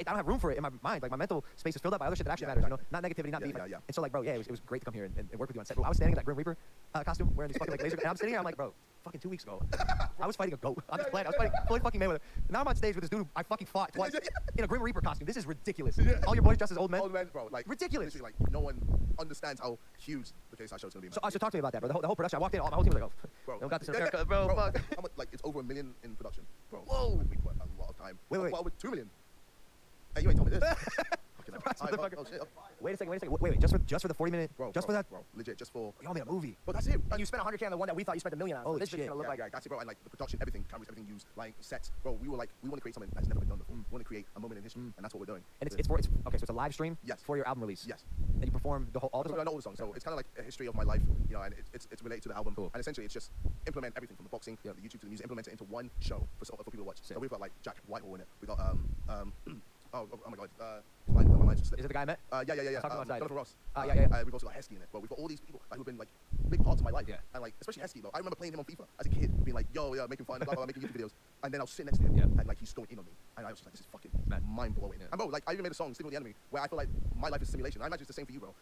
I don't have room for it in my mind. Like my mental space is filled up by other shit that actually matters. You know, not negativity, not beef. And so like, bro, yeah, it was great to come here and work with you on set. Bro, I was standing in that Grim Reaper costume wearing these fucking like laser, and I'm sitting here, I'm like, bro, fucking 2 weeks ago, I was fighting a goat on this planet. I was fighting Floyd fucking Mayweather. Now I'm on stage with this dude who I fucking fought twice in a Grim Reaper costume. This is ridiculous. All your boys dressed as old men. Old men, bro. Like ridiculous. Like no one understands how huge the KSI show is gonna be. So talk to me about that, bro. The whole production. I walked in, my whole team was like, oh, bro, don't got this haircut, bro. Fuck. Like it's over $1 million in production, bro. Whoa. We put a lot of time. Wait. Well, with $2 million. Hey, you ain't told me this. Wait a second. Wait. Just for the 40-minute. Just for that. Bro, legit, just for. Y'all made a movie. But that's it. And you spent $100K on the one that we thought you spent $1 million on. Holy this shit. shit's gonna look like. Yeah, that's it, bro. And like the production, everything, cameras, everything used, like sets, bro. We want to create something that's never been done before. We want to create a moment in history, and that's what we're doing. And it's okay. So it's a live stream. Yes. For your album release. Yes. And you perform all the songs. All the songs. So it's kind of like a history of my life, you know, and it's related to the album. Cool. And essentially, it's just implement everything from the boxing, the YouTube to the music, implement it into one show for people to watch. So we've got like Jack Whitehall in it. We got oh my god. My mind's just slipped. Is it the guy I met? Yeah. Jonathan Ross. Yeah. We've also got Heskey in it. But we've got all these people who've been like big parts of my life. Yeah. And like especially Heskey, though. I remember playing him on FIFA as a kid, being like, yo, yeah, making fun, blah, blah, blah, making YouTube videos. And then I was sitting next to him, and like he's going in on me. And I was just like, this is fucking mind blowing. Yeah. And bro, like I even made a song, Sleeping with the Enemy, where I feel like my life is a simulation. I imagine it's the same for you, bro.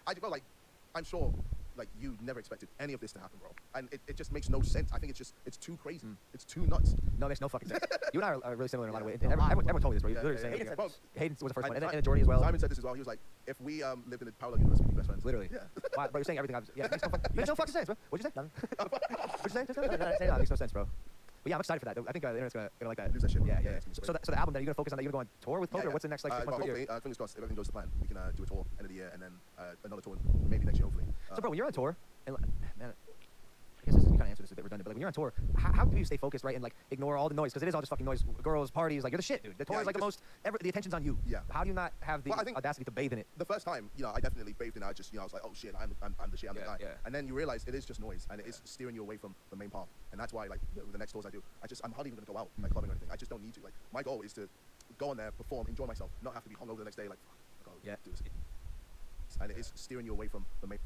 I'm sure like you never expected any of this to happen, bro. And it just makes no sense. I think it's too crazy. It's too nuts. No, it makes no fucking sense. You and I are really similar in a lot of ways. And everyone told me this, bro. You literally saying Hayden was the first one, and Jordy as well. Simon said this as well. He was like, if we lived in a parallel universe, we'd be best friends. Literally. Yeah. Wow, bro, you're saying everything. It makes no fucking sense, bro. What'd you say? What'd you say? It makes no sense, bro. But yeah, I'm excited for that. I think the internet's gonna like that. Lose that shit. Yeah. So the album, then you're gonna focus on that. You're gonna go on tour with Poker. What's the next like 6 months to a year? Hopefully, fingers crossed, if everything goes to plan, we can do a tour end of the year and then another tour maybe next year, hopefully. So bro, when you're on tour, and man, I guess you kind of answer this a bit redundant, but like when you're on tour, how do you stay focused, right, and like ignore all the noise? Because it is all just fucking noise, girls, parties, like you're the shit, dude. The tour is like the attention's on you. Yeah. How do you not have the audacity to bathe in it? The first time, you know, I definitely bathed in it. I was like, oh shit, I'm the shit, I'm the guy. Yeah. And then you realize it is just noise, and it is steering you away from the main path. And that's why, like, with the next tours I do, I'm hardly even gonna go out, like clubbing or anything. I just don't need to. Like, my goal is to go on there, perform, enjoy myself, not have to be hungover the next day. Like, fuck, I gotta do this. And it is steering you away from the main.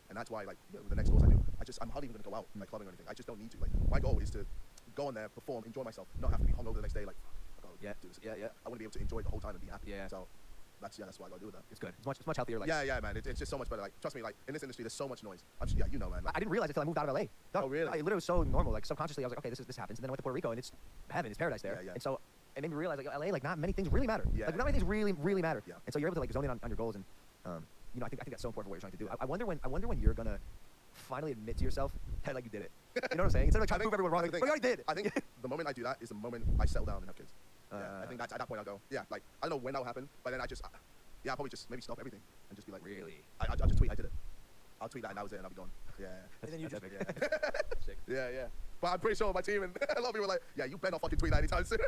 And that's why, like, with the next tours I do, I'm hardly even gonna go out, like clubbing or anything. I just don't need to. Like, my goal is to go on there, perform, enjoy myself, not have to be hungover the next day. Like, I gotta do this. Yeah. I want to be able to enjoy it the whole time and be happy. Yeah. So that's why I gotta do that. It's good. It's much healthier. Like. Yeah, man. It's just so much better. Like, trust me. Like, in this industry, there's so much noise. You know, man. Like, I didn't realize it until I moved out of LA. Oh, really? It literally was so normal. Like, subconsciously, I was like, okay, this happens. And then I went to Puerto Rico, and it's heaven, it's paradise there. Yeah. And so it made me realize, like, LA, like, not many things really matter. Yeah. Like, not many things really matter. Yeah. And so you're able to like zone in on your goals, and you know, I think that's so important for what you're trying to do. I wonder when you're gonna finally admit to yourself that like you did it. You know what I'm saying? Instead of like trying to prove everyone wrong, but you already did. I think the moment I do that is the moment I settle down and have kids. I think that's at that point I'll go, yeah, like I don't know when that'll happen, but then I'll probably just maybe stop everything and just be like, really? I'll just tweet I did it. I'll tweet that and that was it and I'll be gone. Yeah. And then you just yeah. But I'm pretty sure my team and a lot of people are like, yeah, you better not fucking tweet that anytime soon.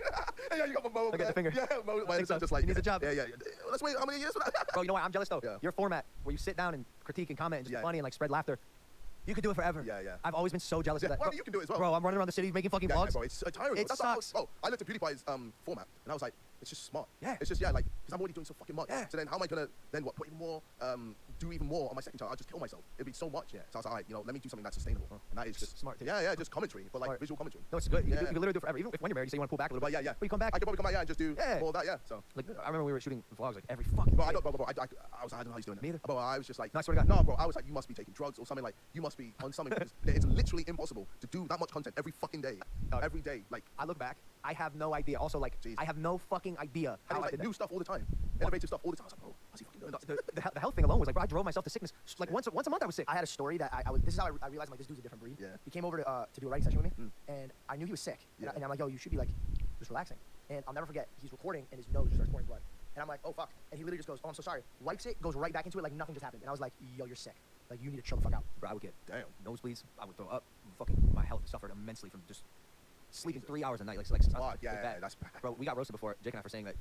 Yeah, you got my Mo. Look at the finger. Yeah, Mo. So. Just like he needs a job. Yeah. Let's wait how many years for that? Bro, you know what? I'm jealous though. Yeah. Your format where you sit down and critique and comment and just be funny and like spread laughter. You could do it forever. Yeah. I've always been so jealous of that. Well, you can do it as well. Bro, I'm running around the city making fucking vlogs. Bro, it's tiring. It sucks. I looked at PewDiePie's format and I was like, it's just smart. Yeah. It's just like because I'm already doing so fucking much. Yeah. So then how am I gonna put even more do even more on my second channel? I'll just kill myself. It'd be so much. Yeah. So I was like, all right, you know, let me do something that's sustainable. And that is just smart. Yeah, just commentary, but like smart. Visual commentary. No, it's good. You can literally do it forever. Even if when you're married, you say you want to pull back a little bit. Yeah. But you come back. I could probably come back and just do more of that. Yeah. So like I remember we were shooting vlogs like every fucking. Bro, I don't know how he's doing it. Me either. Bro, I was just like, no, I swear to God. No, bro, I was like, you must be taking drugs or something. Like you must be on something. It's literally impossible to do that much content every fucking day. Every day. Like I look back, I have no idea. Also, like I have no fucking idea how I did new stuff all the time, innovative stuff all the time. I was like, bro, how's he fucking doing this? The health thing alone was like, bro, I drove myself to sickness. Like once a month I was sick. I had a story that I was. This is how I realized like this dude's a different breed. Yeah. He came over to do a writing session with me, and I knew he was sick. Yeah. And I'm like, yo, you should be like just relaxing. And I'll never forget. He's recording, and his nose just starts pouring blood. And I'm like, oh fuck. And he literally just goes, oh, I'm so sorry. Wipes it, goes right back into it like nothing just happened. And I was like, yo, you're sick. Like you need to chill the fuck out. Bro, I would get nosebleeds. I would throw up. Fucking my health suffered immensely from just sleeping 3 hours a night. Like yeah, that's bad. Bro, we got roasted before, Jake and I, for saying that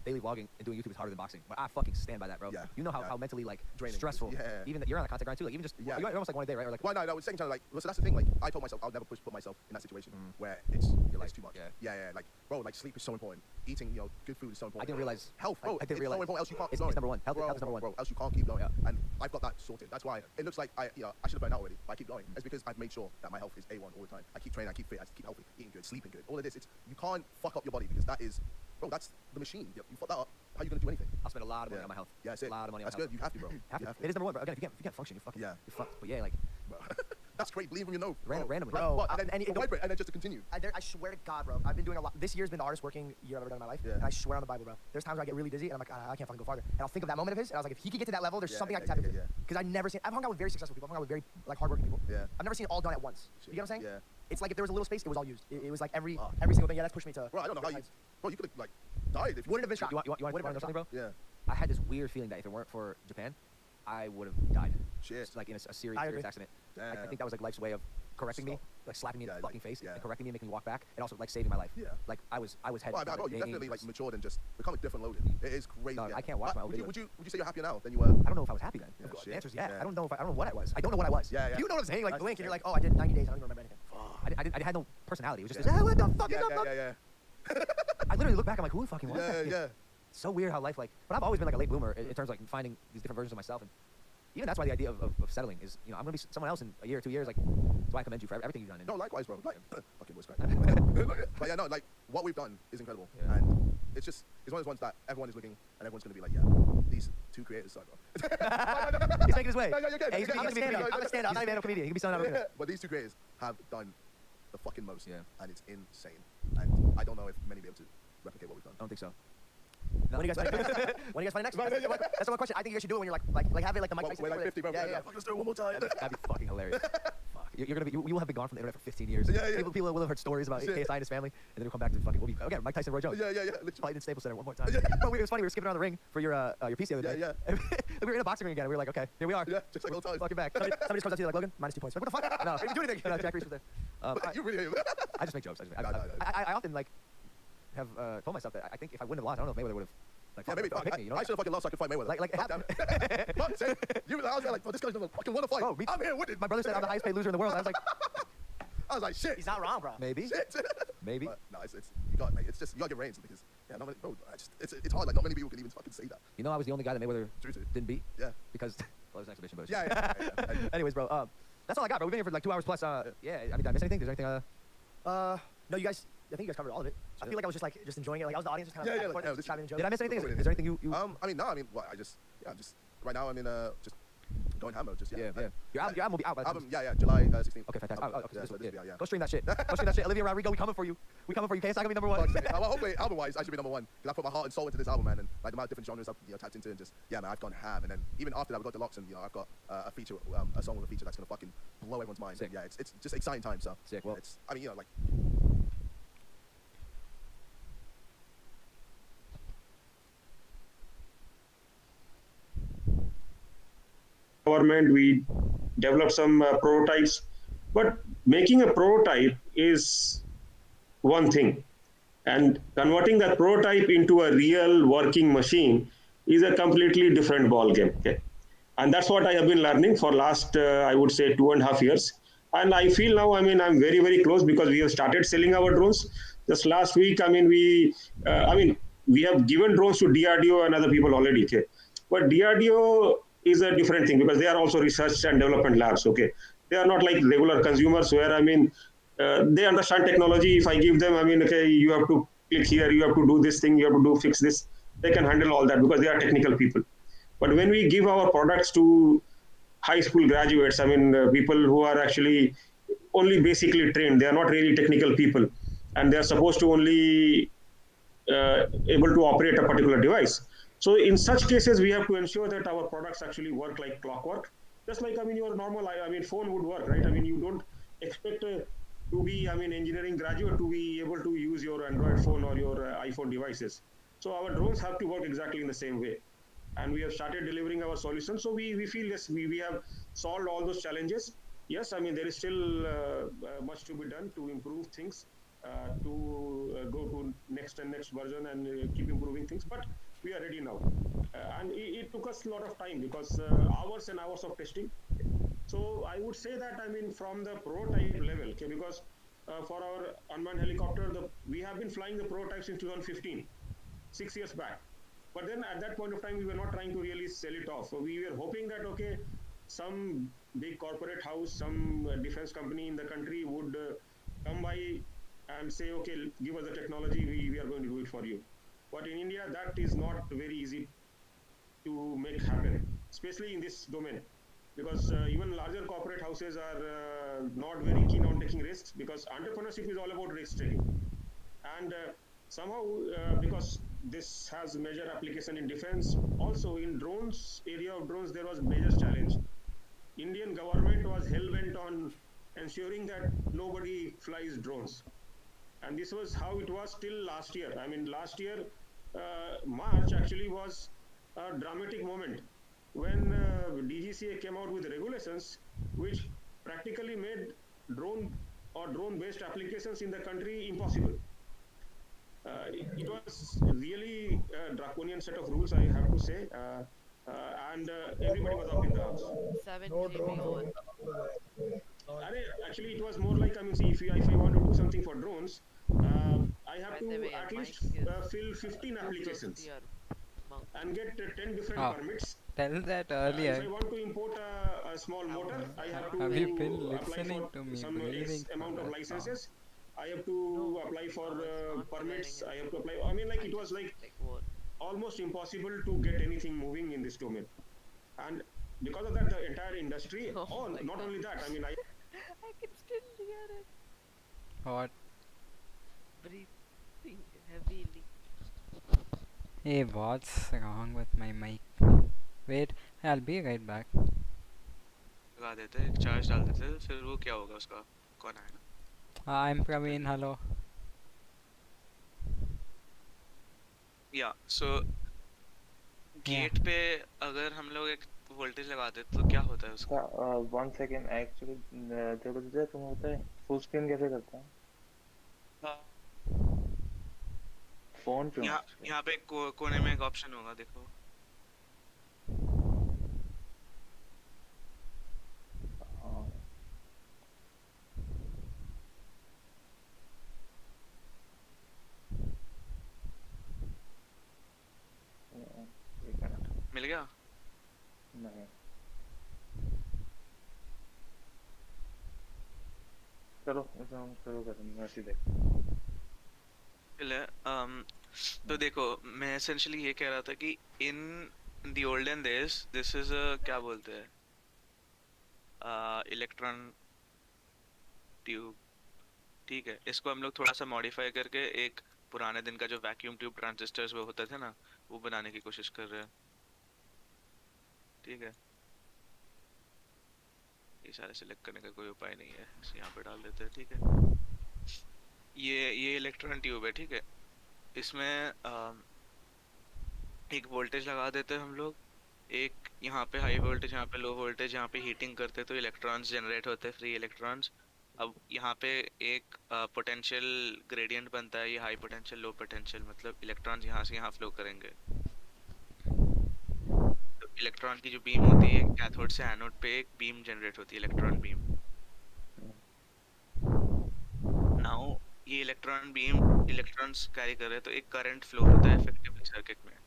daily vlogging and doing YouTube is harder than boxing. But I fucking stand by that, bro. Yeah, You know how, yeah. how mentally like Draining. stressful. Yeah. Even that you're on the content grind too. Like even just Yeah. you're almost like one a day, right? Or like Well, no, second time, like, well, so that's the thing. Like, I told myself I'll never put myself in that situation where it's like, too much. yeah. Like, bro, like sleep is so important. Eating, good food is so I important. didn't realize Health, bro. I didn't it's realize so important. Else you can't keep it's going. number one. Health bro, is number one. Bro, else you can't keep going. Yeah. And I've got that sorted. That's why it looks like I should have burned out already. But I keep going. It's because I've made sure that my health is A1 all the time. I keep training. I keep fit. I keep healthy, eating good, sleeping good. All of this. You can't fuck up your body because that is, bro. That's the machine. You fuck that up. How are you gonna do anything? I'll spend a lot of money on my health. Yeah, that's it. A lot of money on That's my good. You have to, bro. health. You have to. It is number one, bro. Again, if you can't function, you're fucking Yeah. you're fucked. But yeah, like Bro. That's great. Bleeding from your nose. Randomly. Bro, But, and and then just to continue. I swear to God, bro. I've been doing a lot. This year's been the hardest working year I've ever done in my life. Yeah. And I swear on the Bible, bro. There's times where I get really dizzy and I'm like, I can't fucking go farther. And I'll think of that moment of his, and I was like, if he could get to that level, there's Yeah, something I yeah, can tap yeah, into. yeah. Because I've hung out with very successful people. I've hung out with very like hardworking people. Yeah. I've never seen it all done at once. You get what I'm saying? Yeah. It's like if there was a little space, it was all used. It was like every Fuck. single thing. Yeah, that's pushed me to. Bro, I don't know how you. Bro, you could have like died if you Wouldn't have been shot. you want to know something, bro? Yeah. I had this weird feeling that if it weren't for Japan, I would have died. Shit. Just like in a serious I agree. accident. I Damn. think that was like life's way of correcting me, Stop. like slapping me in Yeah, the like, fucking face yeah. and correcting me and making me walk back, and also like saving my life. Yeah. Like I was headed. Well, bro, you definitely like matured and just become a different loaded. It is crazy. Dog, yeah. I can't watch my old would you, videos. would you say you're happier now than you were? I don't know if I was happy then. Yeah, Of course, shit. the answer is yeah. Yeah. I don't know what I was. I don't know what I was. Yeah, yeah. You know what I'm saying? Like That's blink and the you're like, Oh, I did 90 days. I don't even remember anything. I had no personality. It was just Yeah. what the fuck is Yeah, up? yeah. I literally look back. I'm like, who fucking was Yeah, that? yeah. It's so weird how life like. But I've always been like a late bloomer in terms of like finding these different versions of myself, and even that's why the idea of settling is, I'm gonna be someone else in a year or 2 years. Like, that's why I commend you for everything you've done. And No, likewise, bro. Like, fucking voice crack. But yeah, no, like what we've done is incredible, Yeah. and it's one of those ones that everyone is looking, and everyone's gonna be like, yeah, these two creators suck, bro. he's making his way. No, you're good, Hey, he's you're gonna good. be a comedian. I'm a stand-up. He's a stand-up comedian. He can be selling out. Yeah, but these two creators have done the fucking most, Yeah. and it's insane. And I don't know if many will be able to replicate what we've done. I don't think so. When are you guys fighting next? When are you guys fighting next? That's the one question. I think you guys should do it when you're like have it like the Mike Well, Tyson. we're like 50, bro. Yeah. Fuck, let's do it one more time. That'd be fucking hilarious. Fuck. You're gonna be. You will have been gone from the internet for 15 years. Yeah, yeah. People will have heard stories about Shit. KSI and his family, and then we'll come back to fucking. We'll be again. Mike Tyson, Roy Jones. Yeah, literally. Fight in Staples Center one more time. Yeah. But it was funny. We were skipping around the ring for your piece the other day. Yeah, And we were in a boxing ring again. And we were like, okay, here we are. Yeah, just like all the time. Fucking back. Somebody just comes up to you like, Logan, -2 points. Like, what the fuck? No, I didn't do anything. No, Jack Reese was there. You really hate him. I just make jokes. No. I often like have told myself that I think if I wouldn't have lost, I don't know if Mayweather would have like Yeah, maybe. picked me. You know? I should have fucking lost so I could fight Mayweather. Like it Fuck happened. that. Fuck, say, I was there like, bro, this guy's never fucking want to fight. Bro, me- I'm here winning. My brother said I'm the highest paid loser in the world. I was like, I was like, shit. He's not wrong, bro. maybe, Shit. maybe. But no, it's you got mate. It's just you gotta get reins because not many, bro. It's hard. Like not many people can even fucking say that. You know, I was the only guy that Mayweather True. didn't beat Yeah. because well, it was an exhibition, but Yeah. Anyways, bro, that's all I got, bro. We've been here for like 2 hours plus. Yeah, I mean, did I miss anything? Is there anything? No, you guys. I think you guys covered all of it. I feel like I was just enjoying it. Like I was the audience, just kind Yeah, of like, just this- chiming in jokes. Did I miss anything? Brilliant. Is there anything you? I mean, no. I mean, well, I'm just right now. I'm in just going hammer. Just Yeah. Your album will be out by the time. Album, yeah, July 16th. Okay, fantastic. Album, Oh, okay, yeah, this so one, this will be yeah. out, yeah. Go stream that shit. Go stream that shit. Olivia Rodrigo, we coming for you. We coming for you. KSI gonna be number one. Fuck's sake. Well, hopefully, album-wise, I should be number one because I put my heart and soul into this album, man, and like the amount of different genres I've tapped into, and just man, I've gone ham. And then even after that, we got Deluxe, and I've got a feature, a song with a feature that's gonna fucking blow everyone's mind. Sick. Yeah, it's just exciting times. So Sick. Well, it's I mean, like. Government, we developed some prototypes, but making a prototype is one thing, and converting that prototype into a real working machine is a completely different ball game. Okay, and that's what I have been learning for last I would say 2.5 years, and I feel now I'm very, very close because we have started selling our drones. Just last week, we have given drones to DRDO and other people already. Okay, but DRDO is a different thing because they are also research and development labs. Okay, they are not like regular consumers where they understand technology. If I give them, okay, you have to click here, you have to do this thing, you have to fix this. They can handle all that because they are technical people. But when we give our products to high school graduates, people who are actually only basically trained, they are not really technical people, and they are supposed to only able to operate a particular device. So in such cases, we have to ensure that our products actually work like clockwork. Just like, your normal, phone would work, right? You don't expect to be, engineering graduate to be able to use your Android phone or your iPhone devices. So our drones have to work exactly in the same way. And we have started delivering our solutions. So we feel yes, we have solved all those challenges. Yes, there is still much to be done to improve things, to go to next next and next version and keep improving things. But we are ready now. And it took us a lot of time because hours and hours of testing. So I would say that, I mean, from the prototype level, okay, because for our unmanned helicopter, we have been flying the prototype since 2015, 6 years back. But then at that point of time, we were not trying to really sell it off. So we were hoping that, okay, some big corporate house, some defense company in the country would come by and say, okay, give us the technology, we are going to do it for you. But in India, that is not very easy to make happen, especially in this domain, because even larger corporate houses are not very keen on taking risks, because entrepreneurship is all about risk taking. And somehow, because this has major application in defense, also in drones, area of drones, there was major challenge. Indian government was hell-bent on ensuring that nobody flies drones. And this was how it was till last year. I mean, last year, March actually was a dramatic moment when DGCA came out with regulations which practically made drone or drone-based applications in the country impossible. It was really a draconian set of rules, I have to say, and everybody was up in the arms. 7 No GB drones over. Actually, it was more like, I mean, see, if I want to do something for drones, I have By to the way, your at least mic is fill 15 too close to applications your mouth. and get 10 different Oh, permits. tell that If I earlier. want to import a small motor, I have Have you to been apply listening for to me some breathing X for amount of that licenses. I have to No, apply for I was not permits. clearing I it. have to apply. I mean, like, I it was just, like what? almost impossible to get anything moving in this domain. And because of that, the entire industry, Oh my not God. only that, I mean, I can still hear it. What? Breathing heavily. Hey, what's wrong with my mic? Wait, I'll be right back. लगा देते हैं, charge डाल देते हैं, फिर वो क्या होगा उसका, कौन आएगा? I'm Praveen, hello. या सो गेट पे अगर हम लोग एक वोल्टेज लगा दे तो क्या होता है उसका? 1 सेकेंड एक्चुअली देवदत्त तुम होता है फुल स्क्रीन कैसे करता है फोन पे यहाँ पे कोने में एक ऑप्शन होगा, देखो. मिल गया? नहीं चलो इसे हम शुरू करेंगे सीधे. तो देखो, मैं एसेंशियली ये कह रहा था कि in the olden days this is a क्या बोलते हैं, इलेक्ट्रॉन ट्यूब. ठीक है, इसको हम लोग थोड़ा सा मॉडिफाई करके एक पुराने दिन का जो वैक्यूम ट्यूब ट्रांजिस्टर्स वो होते थे ना, वो बनाने की कोशिश कर रहे हैं. ठीक है, ये सारे सिलेक्ट करने का कोई उपाय नहीं है, इसे यहाँ पे डाल देते हैं. ठीक है, ये इलेक्ट्रॉन ट्यूब है. ठीक है, इसमें एक वोल्टेज लगा देते हैं हम लोग, एक यहाँ पे हाई वोल्टेज, यहाँ पे लो वोल्टेज, यहाँ पे हीटिंग करते तो इलेक्ट्रॉन्स जनरेट होते हैं, फ्री इलेक्ट्रॉन्स. अब यहाँ पे एक पोटेंशियल ग्रेडियंट बनता है, ये हाई पोटेंशियल लो पोटेंशियल, मतलब इलेक्ट्रॉन्स यहाँ से यहाँ फ्लो करेंगे. तो इलेक्ट्रॉन की जो बीम होती है कैथोड से एनोड पे एक बीम जनरेट होती है, इलेक्ट्रॉन बीम. नाउ ये इलेक्ट्रॉन बीम इलेक्ट्रॉन्स कैरी कर रहे हैं, तो एक करंट फ्लो होता है इफेक्टिवली सर्किट में.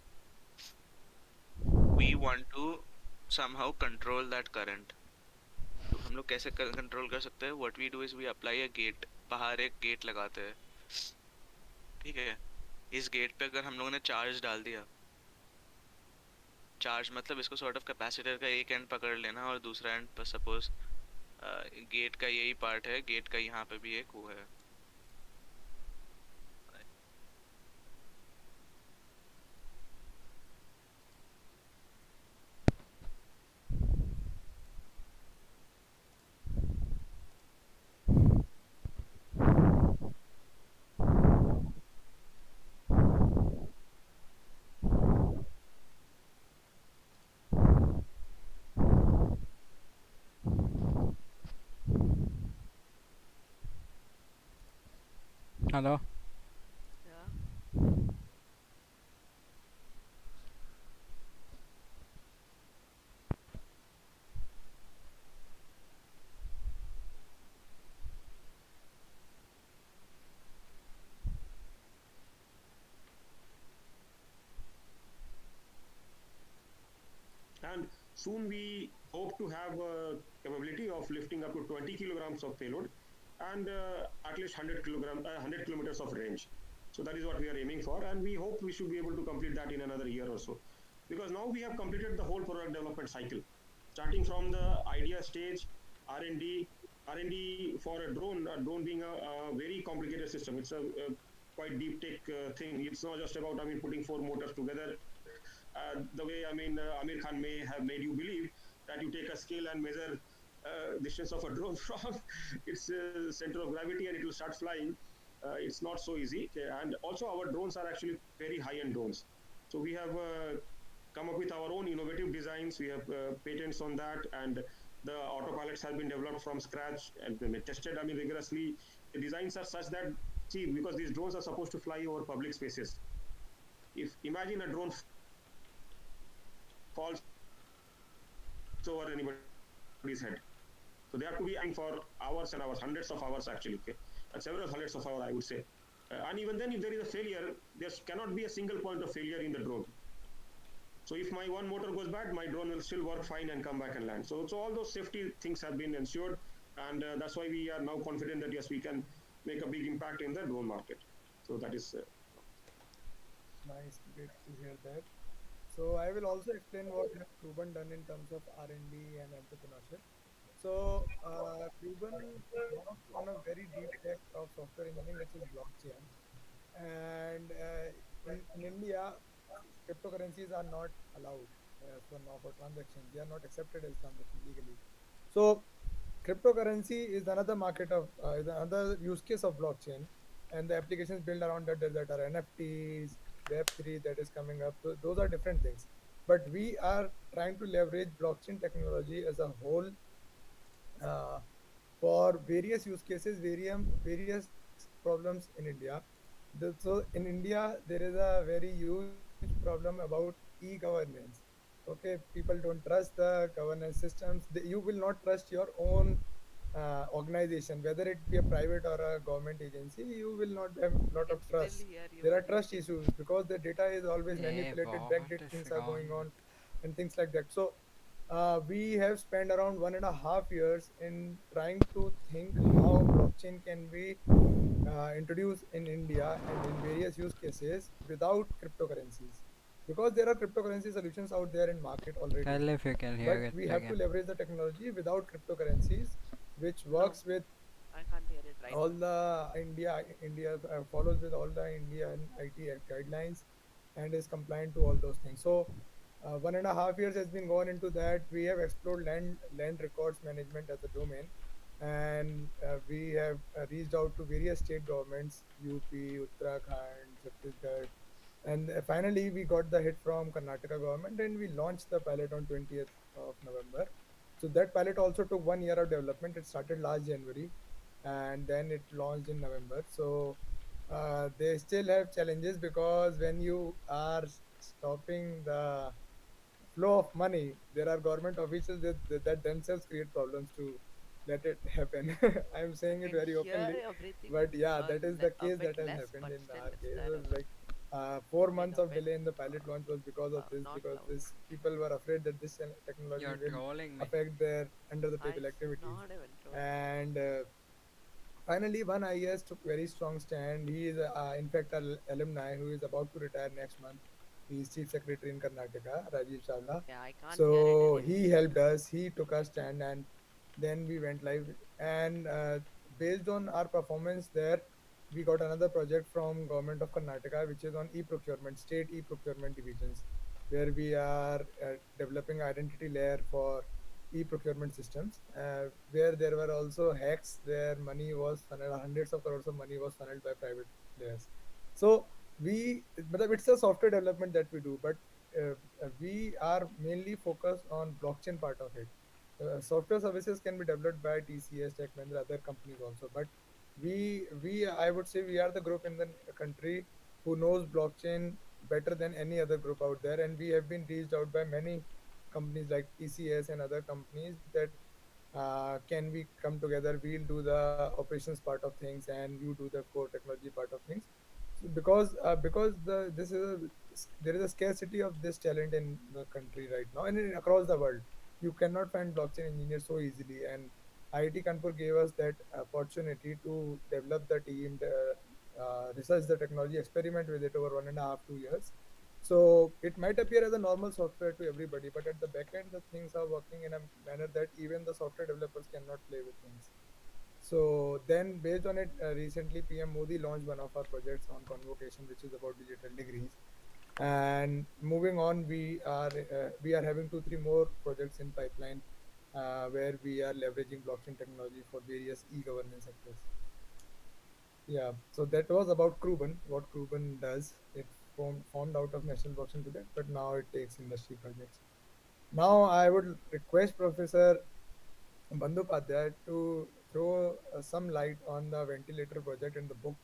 We want to somehow control that current. तो हम लोग कैसे कंट्रोल कर सकते हैं? What we do is we apply a gate. बाहर एक गेट लगाते हैं. ठीक है, इस गेट पे अगर हम लोगों ने चार्ज डाल दिया, चार्ज मतलब इसको सॉर्ट ऑफ कैपेसिटर का एक एंड पकड़ लेना और दूसरा एंड पर सपोज गेट का यही पार्ट है, गेट का यहाँ पे भी एक वो है. Hello. Yeah. Soon we hope to have a capability of lifting up to 20 kilograms of payload and at least 100 kilometers of range. So that is what we are aiming for, and we hope we should be able to complete that in another year or so. Because now we have completed the whole product development cycle, starting from the idea stage, R&D, R&D for a drone being a very complicated system. It's a quite deep tech thing. It's not just about, I mean, putting four motors together. The way, I mean, Amir Khan may have made you believe that you take a scale and measure distance of a drone from its center of gravity and it will start flying. It's not so easy. Okay? And also our drones are actually very high-end drones. So we have come up with our own innovative designs. We have patents on that, and the autopilots have been developed from scratch and tested, I mean, rigorously. The designs are such that, see, because these drones are supposed to fly over public spaces. If imagine a drone falls over anybody's head. So they have to be aiming for hours and hours, hundreds of hours actually, okay? And several hundreds of hours, I would say. And even then, if there is a failure, there cannot be a single point of failure in the drone. So if my one motor goes bad, my drone will still work fine and come back and land. So all those safety things have been ensured, and that's why we are now confident that yes, we can make a big impact in the drone market. So that is nice, great to hear that. So I will also explain what has Kuban done in terms of R&D and entrepreneurship. So Kuban works on a very deep tech of software engineering, which is blockchain. And in India, cryptocurrencies are not allowed for transactions. They are not accepted as transactions legally. So cryptocurrency is another market of is another use case of blockchain, and the applications built around that are NFTs, Web3 that is coming up. Those are different things. But we are trying to leverage blockchain technology as a whole for various use cases, various problems in India. So in India, there is a very huge problem about e-governance. Okay, people don't trust the governance systems. You will not trust your own organization, whether it be a private or a government agency. You will not have a lot I of can trust. still hear you There are when trust you issues because the data is always Hey, manipulated, what backdated is things are going wrong on, and things like that. So we have spent around 1.5 years in trying to think how blockchain can be introduced in India and in various use cases without cryptocurrencies. Because there are cryptocurrency solutions out there in market with? already, Tell if you can hear but it we have to again. leverage the technology without cryptocurrencies, which No, works with I can't hear it right all now. the India follows with all the Indian IT guidelines and is compliant to all those things. So 1.5 years has been gone into that. We have explored land records management as a domain, and we have reached out to various state governments, UP, Uttarakhand, Chhattisgarh, and finally we got the hit from Karnataka government, and we launched the pilot on 20th of November. So that pilot also took 1 year of development. It started last January, and then it launched in November. So they still have challenges because when you are stopping the flow of money, there are government officials that themselves create problems to let it happen. I'm I saying it can very hear openly, everything but yeah, a, that is the a case bit that has less, happened but in still our it's case. It there a was bit. like 4 months A of bit delay in the pilot launch was because of this, not because loud. this people were afraid that this technology You're will trolling me. affect their under the I table activities. not even trolling. And finally, one IAS took very strong stand. He is, in fact, an alumni who is about to retire next month. He is chief secretary in Karnataka, Rajiv Chawla. Yeah, I can't hear it So anyways. he helped us. He took our stand, and then we went live. And based on our performance there, we got another project from government of Karnataka, which is on e-procurement, state e-procurement divisions, where we are developing identity layer for e-procurement systems, where there were also hacks where money was funneled, hundreds of crores of money was funneled by private players. So it's a software development that we do, but we are mainly focused on blockchain part of it. Software services can be developed by TCS, Tech Mahindra, other companies also, but I would say we are the group in the country who knows blockchain better than any other group out there, and we have been reached out by many companies like TCS and other companies that can we come together? We'll do the operations part of things, and you do the core technology part of things. So because the this is there is a scarcity of this talent in the country right now and across the world. You cannot find blockchain engineers so easily, and IIT Kanpur gave us that opportunity to develop the team, research the technology, experiment with it over 1.5 2 years. So it might appear as a normal software to everybody, but at the back end, the things are working in a manner that even the software developers cannot play with things. So then, based on it, recently PM Modi launched one of our projects on convocation, which is about digital degrees. And moving on, we are having 2 3 more projects in pipeline where we are leveraging blockchain technology for various e-governance sectors. Yeah, so that was about Kruben, what Kruben does. It formed out of National Blockchain Project, but now it takes industry projects. Now I would request Professor Bandyopadhyay to throw some light on the ventilator project and the book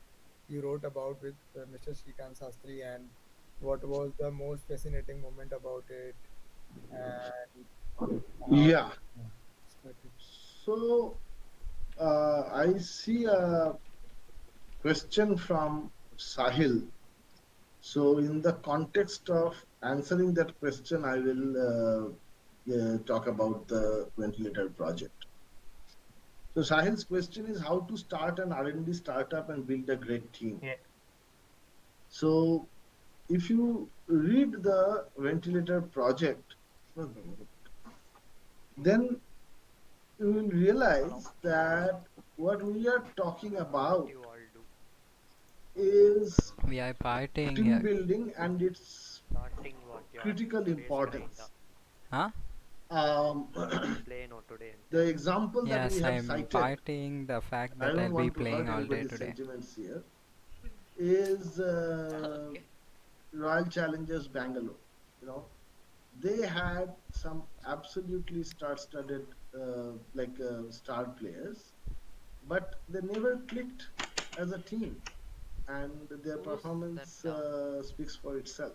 you wrote about with Mr. Shrikant Sastry, and what was the most fascinating moment about it, and Yeah. started. So I see a question from Sahil. So in the context of answering that question, I will talk about the ventilator project. So Sahil's question is how to start an R&D startup and build a great team. Yeah. So if you read the ventilator project, then you will realize that what we are talking about is We are partying team here. building and its Starting what your critical today's importance. Huh? play no today. The example that Yes, we have I'm cited, partying the fact I that don't I'll be want to playing hurt all day anybody's today. sentiments here, is Royal Challengers Bangalore. You know, they had some absolutely star-studded star players, but they never clicked as a team, and their performance speaks for itself.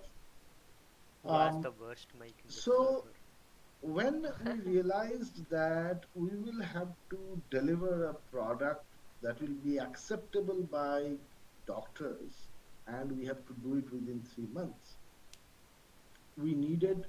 Who has the worst mic in the So server? when we realized that we will have to deliver a product that will be acceptable by doctors, and we have to do it within 3 months, we needed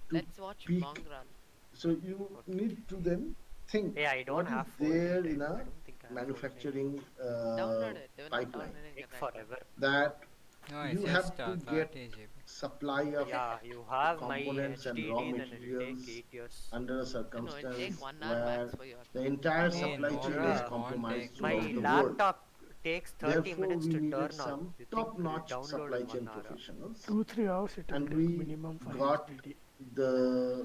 to Let's watch peak. Bong Run. So you need to then think Yeah, I don't what have is 4G there type. in I a don't think I have 4G. manufacturing Download it. Even I'm pipeline downloading Take it right now. forever. that No, you it's have just to get 30 GB. supply of Yeah, you have my components and raw HDD, then it'll materials take 8 years. under a No, it'll circumstance take 1 hour where max for your. the entire Hey, supply chain nobody is Bruh, won't compromised take My throughout the 4G. world. laptop takes 30 Therefore, minutes we to needed turn on. some You think top-notch download supply in chain 1 hour? professionals, 2 3 hours it will and take we minimum for got HDD. the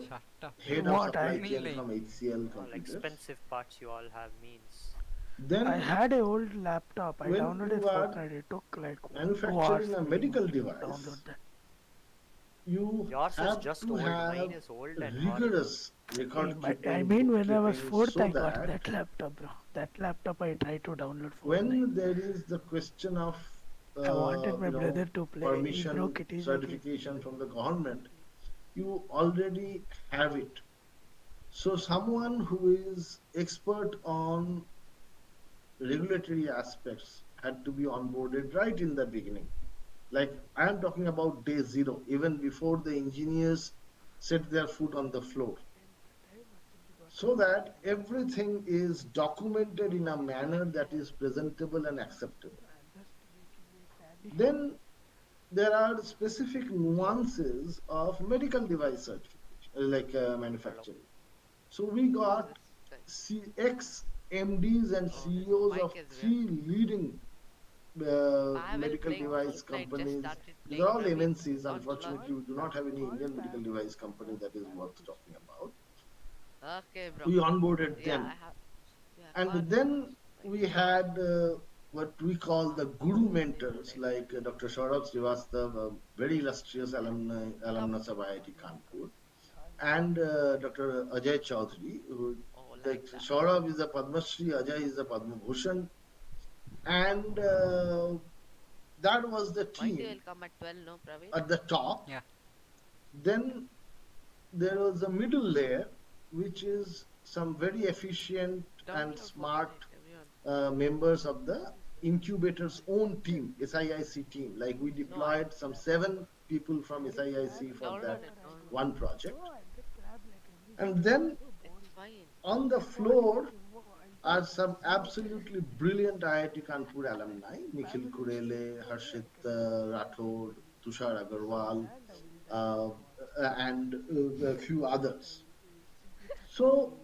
Shut up. head of What supply I mean, chain like, from HCL All Computers. expensive parts you all have means. Then I had a old laptop. I when downloaded you are Fortnite. It took like 2 hours manufacturing a minimum medical to device, download that. you Yours is have just to old. Mine have is old and horrible. rigorous record I keeping, mean, when I was bookkeeping, fourth, so I got that that laptop, bro. That laptop I tried to download Fortnite. when there is the question of I wanted my brother to play. He permission broke it. He's like, certification from the government, you already have it. So someone who is expert on regulatory aspects had to be onboarded right in the beginning. Like I am talking about day zero, even before the engineers set their foot on the floor, so that everything is documented in a manner that is presentable and acceptable. Then there are specific nuances of medical device certification, manufacturing. So we got ex-MDs and CEOs of 3 leading medical device companies. These are all MNCs. Unfortunately, we do not have any Indian medical device company that is worth talking about. Okay, bro. We onboarded Yeah, them. I have. Yeah, And then we had what we call the guru mentors, like Dr. Saurabh Srivastav, a very illustrious alumnus of IIT Kanpur, and Dr. Ajay Chaudhary. Like Saurabh is a Padma Shri, Ajay is a Padma Bhushan, and that was the Mind you, team will come at 12, no, Praveen? at the top. Yeah. Then there was a middle layer, which is some very efficient and smart members of the incubator's own team, SIIC team. Like we deployed some 7 people from SIIC for that one project. And then on the floor are some absolutely brilliant IIT Kanpur alumni, Nikhil Kurele, Harshit Rathod, Tushar Agarwal, and a few others. So,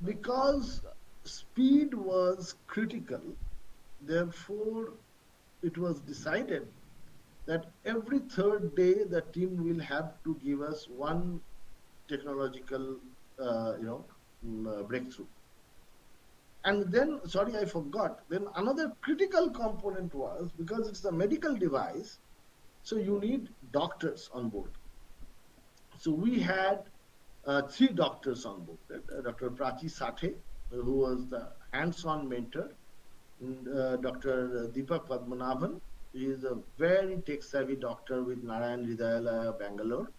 because speed was critical, therefore it was decided that every third day the team will have to give us one technological breakthrough. And then, sorry, I forgot, then another critical component was, because it's a medical device, so you need doctors on board. So we had 3 doctors on board. Dr. Prachi Sathe, who was the hands-on mentor, Dr. Deepak Padmanabhan. He is a very tech-savvy doctor with Narayan Hridayalaya, Bangalore.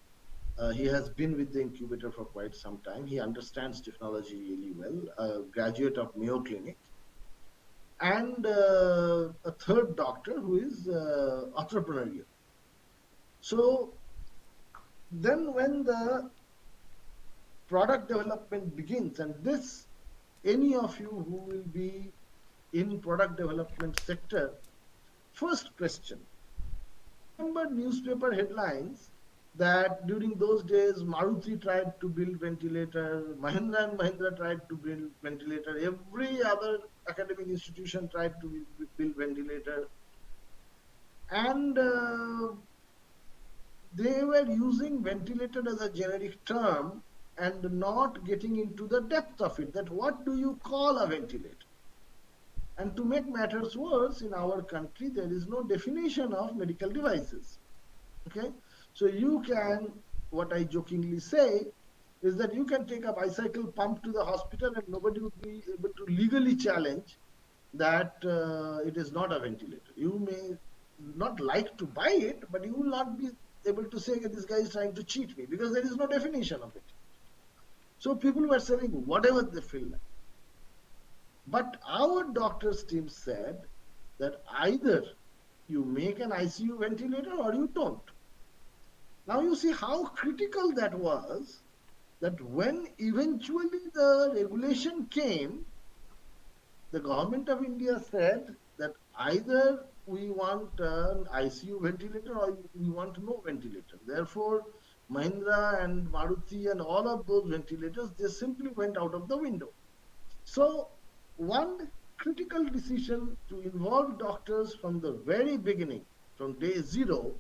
He has been with the incubator for quite some time. He understands technology really well, a graduate of Mayo Clinic. And a third doctor who is entrepreneurial. So then when the product development begins, and this, any of you who will be in product development sector, first question, remember newspaper headlines that during those days Maruti tried to build ventilator, Mahindra and Mahindra tried to build ventilator, every other academic institution tried to build ventilator, and they were using ventilator as a generic term and not getting into the depth of it, that what do you call a ventilator? And to make matters worse, in our country, there is no definition of medical devices. Okay? So you can, what I jokingly say, is that you can take a bicycle pump to the hospital and nobody would be able to legally challenge that it is not a ventilator. You may not like to buy it, but you will not be able to say that this guy is trying to cheat me, because there is no definition of it. So people were selling whatever they feel like. But our doctors team said that either you make an ICU ventilator or you don't. Now you see how critical that was, that when eventually the regulation came, the government of India said that either we want an ICU ventilator or we want no ventilator. Therefore, Mahindra and Maruti and all of those ventilators, they simply went out of the window. So one critical decision to involve doctors from the very beginning, from day 0,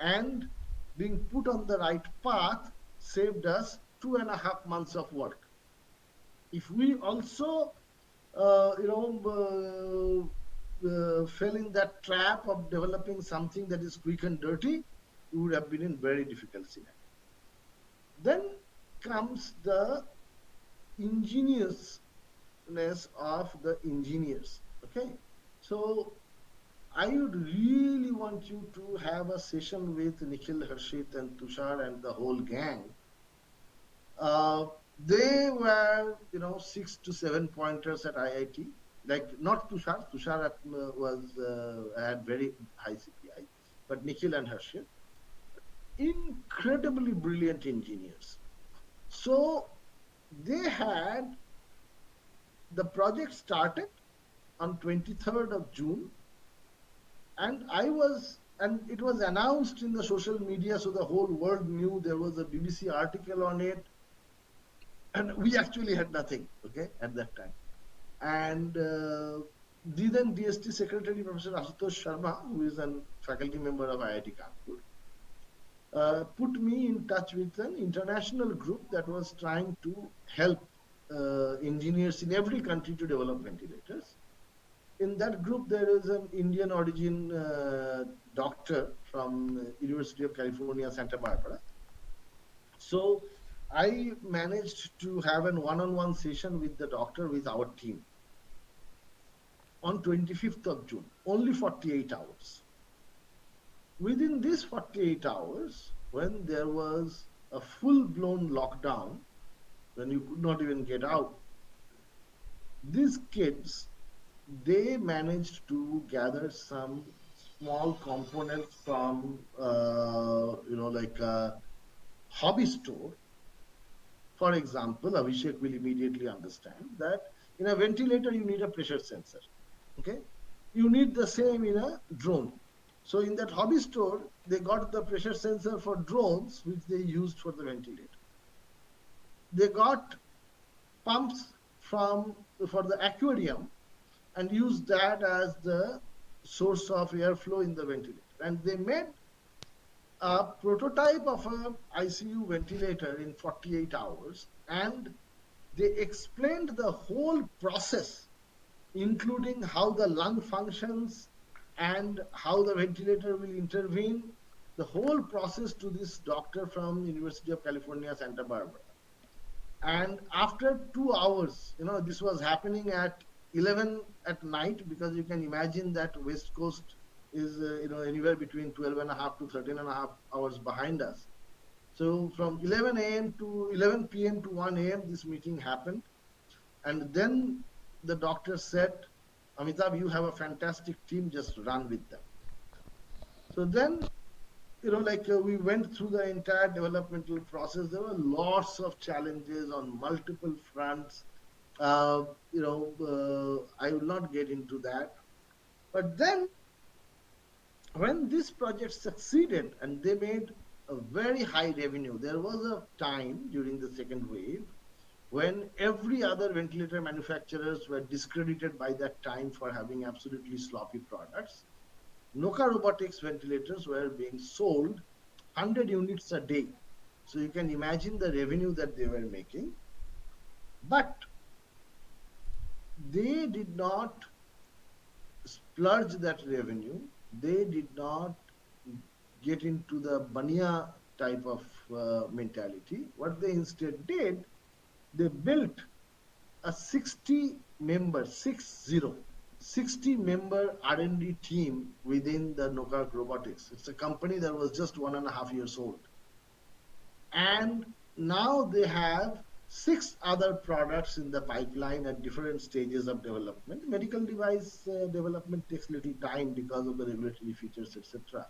and being put on the right path saved us 2.5 months of work. If we also, fell in that trap of developing something that is quick and dirty, we would have been in very difficult scenario. Then comes the ingeniousness of the engineers. Okay, so I would really want you to have a session with Nikhil, Harshit, and Tushar and the whole gang. They were, 6 to 7 pointers at IIT. Like not Tushar. Tushar had very high CPI, but Nikhil and Harshit, incredibly brilliant engineers. So they had the project started on 23rd of June, and it was announced in the social media, so the whole world knew. There was a BBC article on it, and we actually had nothing, okay, at that time. And the then DST Secretary, Professor Ashutosh Sharma, who is a faculty member of IIT Kanpur, put me in touch with an international group that was trying to help engineers in every country to develop ventilators. In that group, there is an Indian origin doctor from University of California, Santa Barbara. So I managed to have a one-on-one session with the doctor with our team on 25th of June, only 48 hours. Within these 48 hours, when there was a full-blown lockdown, when you could not even get out, these kids they managed to gather some small components from, like a hobby store. For example, Abhishek will immediately understand that in a ventilator, you need a pressure sensor. Okay. You need the same in a drone. So in that hobby store, they got the pressure sensor for drones, which they used for the ventilator. They got pumps for the aquarium and used that as the source of airflow in the ventilator. And they made a prototype of an ICU ventilator in 48 hours, and they explained the whole process, including how the lung functions and how the ventilator will intervene, the whole process to this doctor from University of California, Santa Barbara. And after 2 hours, this was happening at 11 at night, because you can imagine that West Coast is, anywhere between 12 and a half to 13 and a half hours behind us. So from 11 a.m. to 11 p.m. to 1 a.m., this meeting happened. And then the doctor said, Amitabh, you have a fantastic team, just run with them. So then, we went through the entire developmental process. There were lots of challenges on multiple fronts. I will not get into that. But then, when this project succeeded and they made a very high revenue, there was a time during the second wave when every other ventilator manufacturers were discredited by that time for having absolutely sloppy products. Noka Robotics ventilators were being sold 100 units a day. So you can imagine the revenue that they were making. But they did not splurge that revenue. They did not get into the Bania type of mentality. What they instead did, they built a 60-member R&D team within the Noka Robotics. It's a company that was just 1.5 years old. And now they have 6 other products in the pipeline at different stages of development. Medical device development takes little time because of the regulatory features, etc.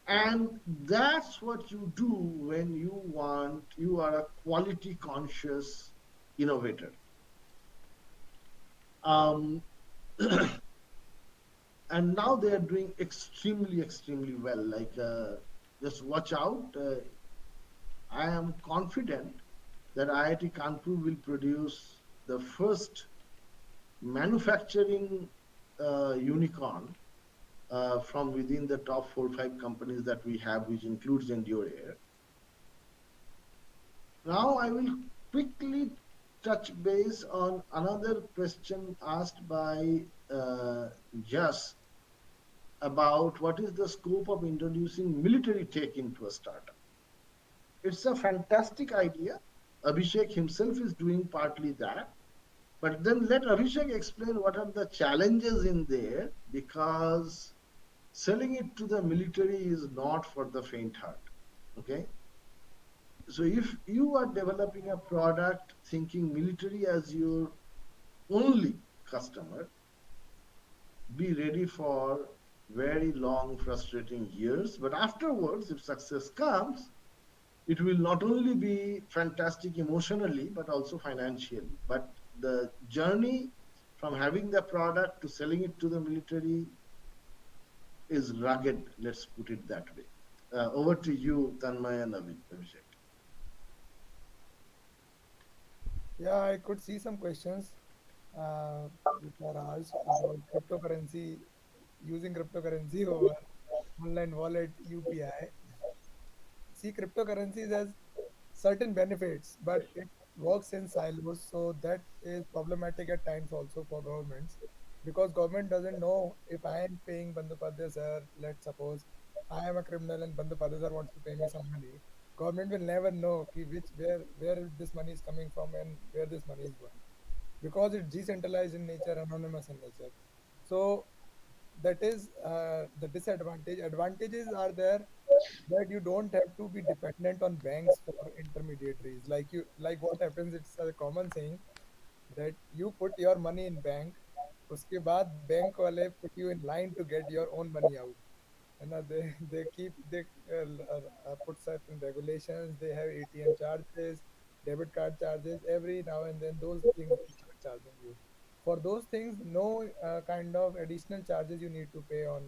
And that's what you do when you are a quality conscious innovator. And now they are doing extremely, extremely well. Just watch out. I am confident that IIT Kanpur will produce the first manufacturing unicorn from within the top 4 or 5 companies that we have, which includes Endure Air. Now I will quickly touch base on another question asked by Jas about what is the scope of introducing military tech into a startup. It's a fantastic idea. Abhishek himself is doing partly that. But then let Abhishek explain what are the challenges in there, because selling it to the military is not for the faint heart. Okay? So if you are developing a product thinking military as your only customer, be ready for very long, frustrating years. But afterwards, if success comes, it will not only be fantastic emotionally, but also financially. But the journey from having the product to selling it to the military is rugged, let's put it that way. Over to you, Tanmay and Abhishek. Yeah, I could see some questions which are asked about cryptocurrency, using cryptocurrency over online wallet, UPI. See, cryptocurrencies has certain benefits, but it works in silos, so that is problematic at times also for governments, because government doesn't know if I am paying Bandopadhyay sir, let's suppose I am a criminal and Bandopadhyay sir wants to pay me some money. Government will never know ki where this money is coming from and where this money is going, because it's decentralized in nature, anonymous in nature. So that is the disadvantage. Advantages are there that you don't have to be dependent on banks for intermediaries. Like what happens, it's a common saying that you put your money in bank उसके बाद bank वाले put you in line to get your own money out. And they put certain regulations. They have ATM charges, debit card charges. Every now and then, those things they start charging you. For those things, no kind of additional charges you need to pay on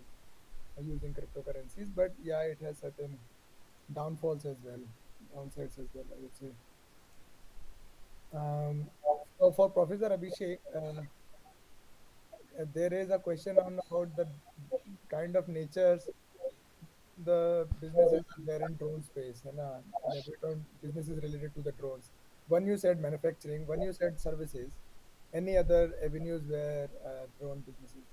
using cryptocurrencies. But yeah, it has certain downfalls as well, downsides as well, I would say. So for Professor Abhishek, there is a question on about the kind of natures the businesses are there in drone space, and elaborate on businesses related to the drones. One you said manufacturing, one you said services. Any other avenues where drone businesses?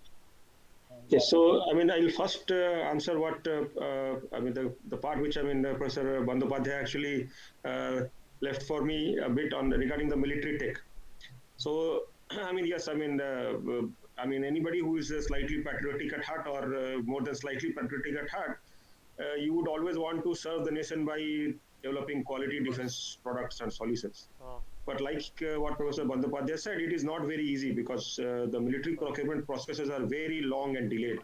Yes, so I mean, I'll first answer what I mean the part which Professor Bandyopadhyay actually left for me a bit on regarding the military tech. So I mean, yes, I mean anybody who is slightly patriotic at heart or more than slightly patriotic at heart, you would always want to serve the nation by developing quality defense products and solutions. Oh. But like what Professor Bandyopadhyay said, it is not very easy because the military procurement processes are very long and delayed.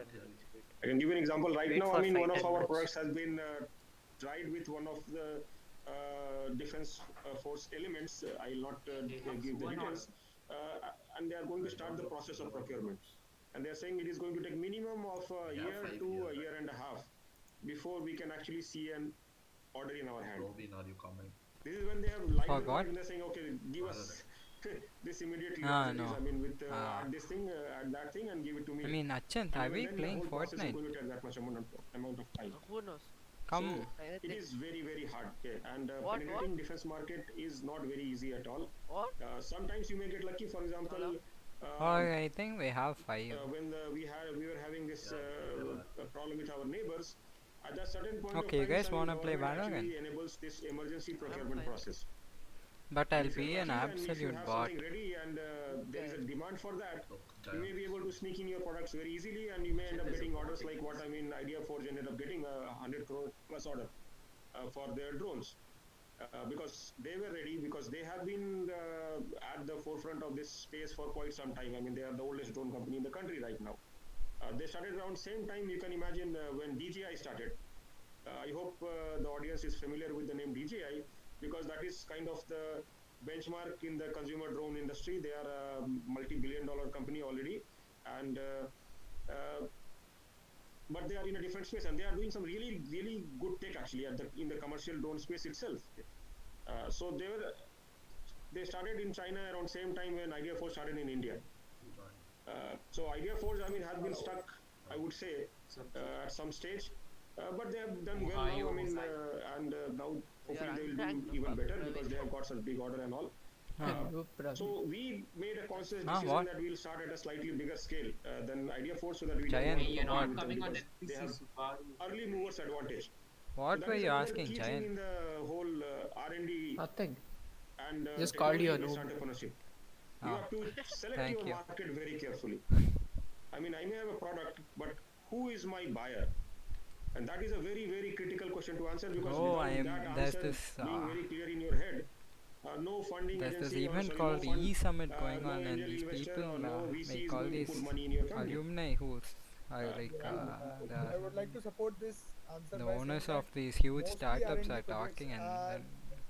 I can give you an example. Right Wait now, for I mean, one 5-10 of our minutes. products has been tried with one of the defense force elements. I'll not give the details. And they are going to start the process of procurement. And they are saying it is going to take minimum of a year to a year and a half before we can actually see an order in our hand. This is when they have lined up and they're saying, okay, give us this immediately. No. I mean, with add this thing, add that thing, and give it to me. I mean, Achant, are we playing Fortnite? Is going Fortnite? to take that much amount of time. Who knows? Come. So it is very, very hard. Okay? And What? penetrating defense market is not very easy at all. What? Sometimes you may get lucky. For example, I think we have 5. when we were having this problem with our neighbors, at that certain point Okay, you of time, guys wanna play government Valorant? actually enables this emergency procurement process. But I'll If you're be an lucky and if you absolute have bot. something ready and there is a demand for that, you may be able to sneak in your products very easily, and you may end up getting orders like what Idea Forge ended up getting a 100 crore plus order for their drones. Because they were ready, because they have been at the forefront of this space for quite some time. I mean, they are the oldest drone company in the country right now. They started around same time, you can imagine, when DJI started. I hope the audience is familiar with the name DJI, because that is kind of the benchmark in the consumer drone industry. They are a multi-billion-dollar company already, and but they are in a different space, and they are doing some really, really good tech actually in the commercial drone space itself. So they started in China around same time when Idea Forge started in India. So Idea Forge, I mean, has been stuck, I would say, at some stage. But they have done well now, I mean, and now hopefully they will do even better because they have got such big order and all. So we made a conscious decision that we'll start at a slightly bigger scale than Idea Force, so that we don't want to compete with them because they have early movers advantage. What So were that is you another asking, key thing Chayan? in the whole R&D Nothing. and Just called you a technology-based noob. entrepreneurship. You have to select Thank your you. market very carefully. I mean, I may have a product, but who is my buyer? And that is a very, very critical question to answer, because Oh, without that there's answer this being very clear in your head, no funding there's this agency or event sorry, called no fund, E-Summit going no on, and angel these investor people or no VC is make all going to these put money in your company. alumni who are like I would like to support this answer the by saying owners that of these huge mostly startups R&D are projects talking, and are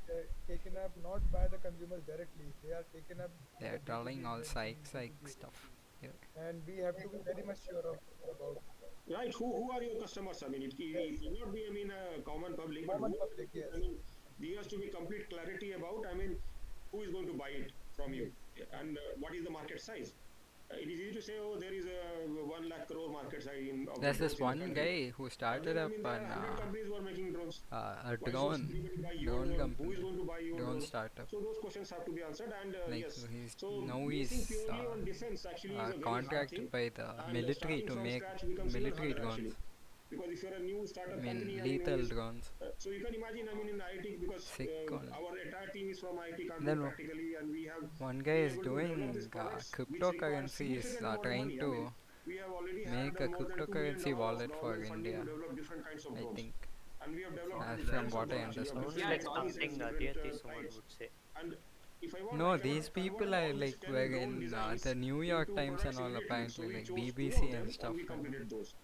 then taken up not by the consumers directly. They are taken up. they're telling all psych stuff. Yeah. And we have to be very much sure of about. Right, who are your customers? I mean, it cannot be, I mean, a common public, but Common who, public, yes. I mean, there has to be complete clarity about, I mean, who is going to buy it from you, and what is the market size. It is easy to say, oh, there is a 1 lakh crore market size in. There's this drones in the one country. guy who started I up mean, there are an 100 companies who are making drones. a Why should drone everybody buy your drone drone? Who company, is going to buy your drone drone? startup. So those questions have to be answered, and Like yes. he's So now basing he's purely on defense actually is a very hard contracted thing, by the and military starting to from make scratch becomes even military harder drones. actually. Because if you're a new startup I company, mean, I mean, lethal drones. so you can imagine, I mean, in IIT, because Sick on. our entire team is from IIT Kanpur Then practically, and we have one guy is able to develop doing these products which require cryptocurrencies, significant amount of trying money. I to mean, we have already had make a more than $2 million cryptocurrency of wallet for government funding India. to develop different kinds of I drones. think. And we have developed As different from kinds what of I drones. We have understood. Sounds different like sizes, something different Adiyati someone types. would say. And if I want, No, I cannot these convert people are all these like 10 were drone in designs the New York into Times and products all immediately. So apparently, we like chose 2 BBC of them and stuff. and we completed those.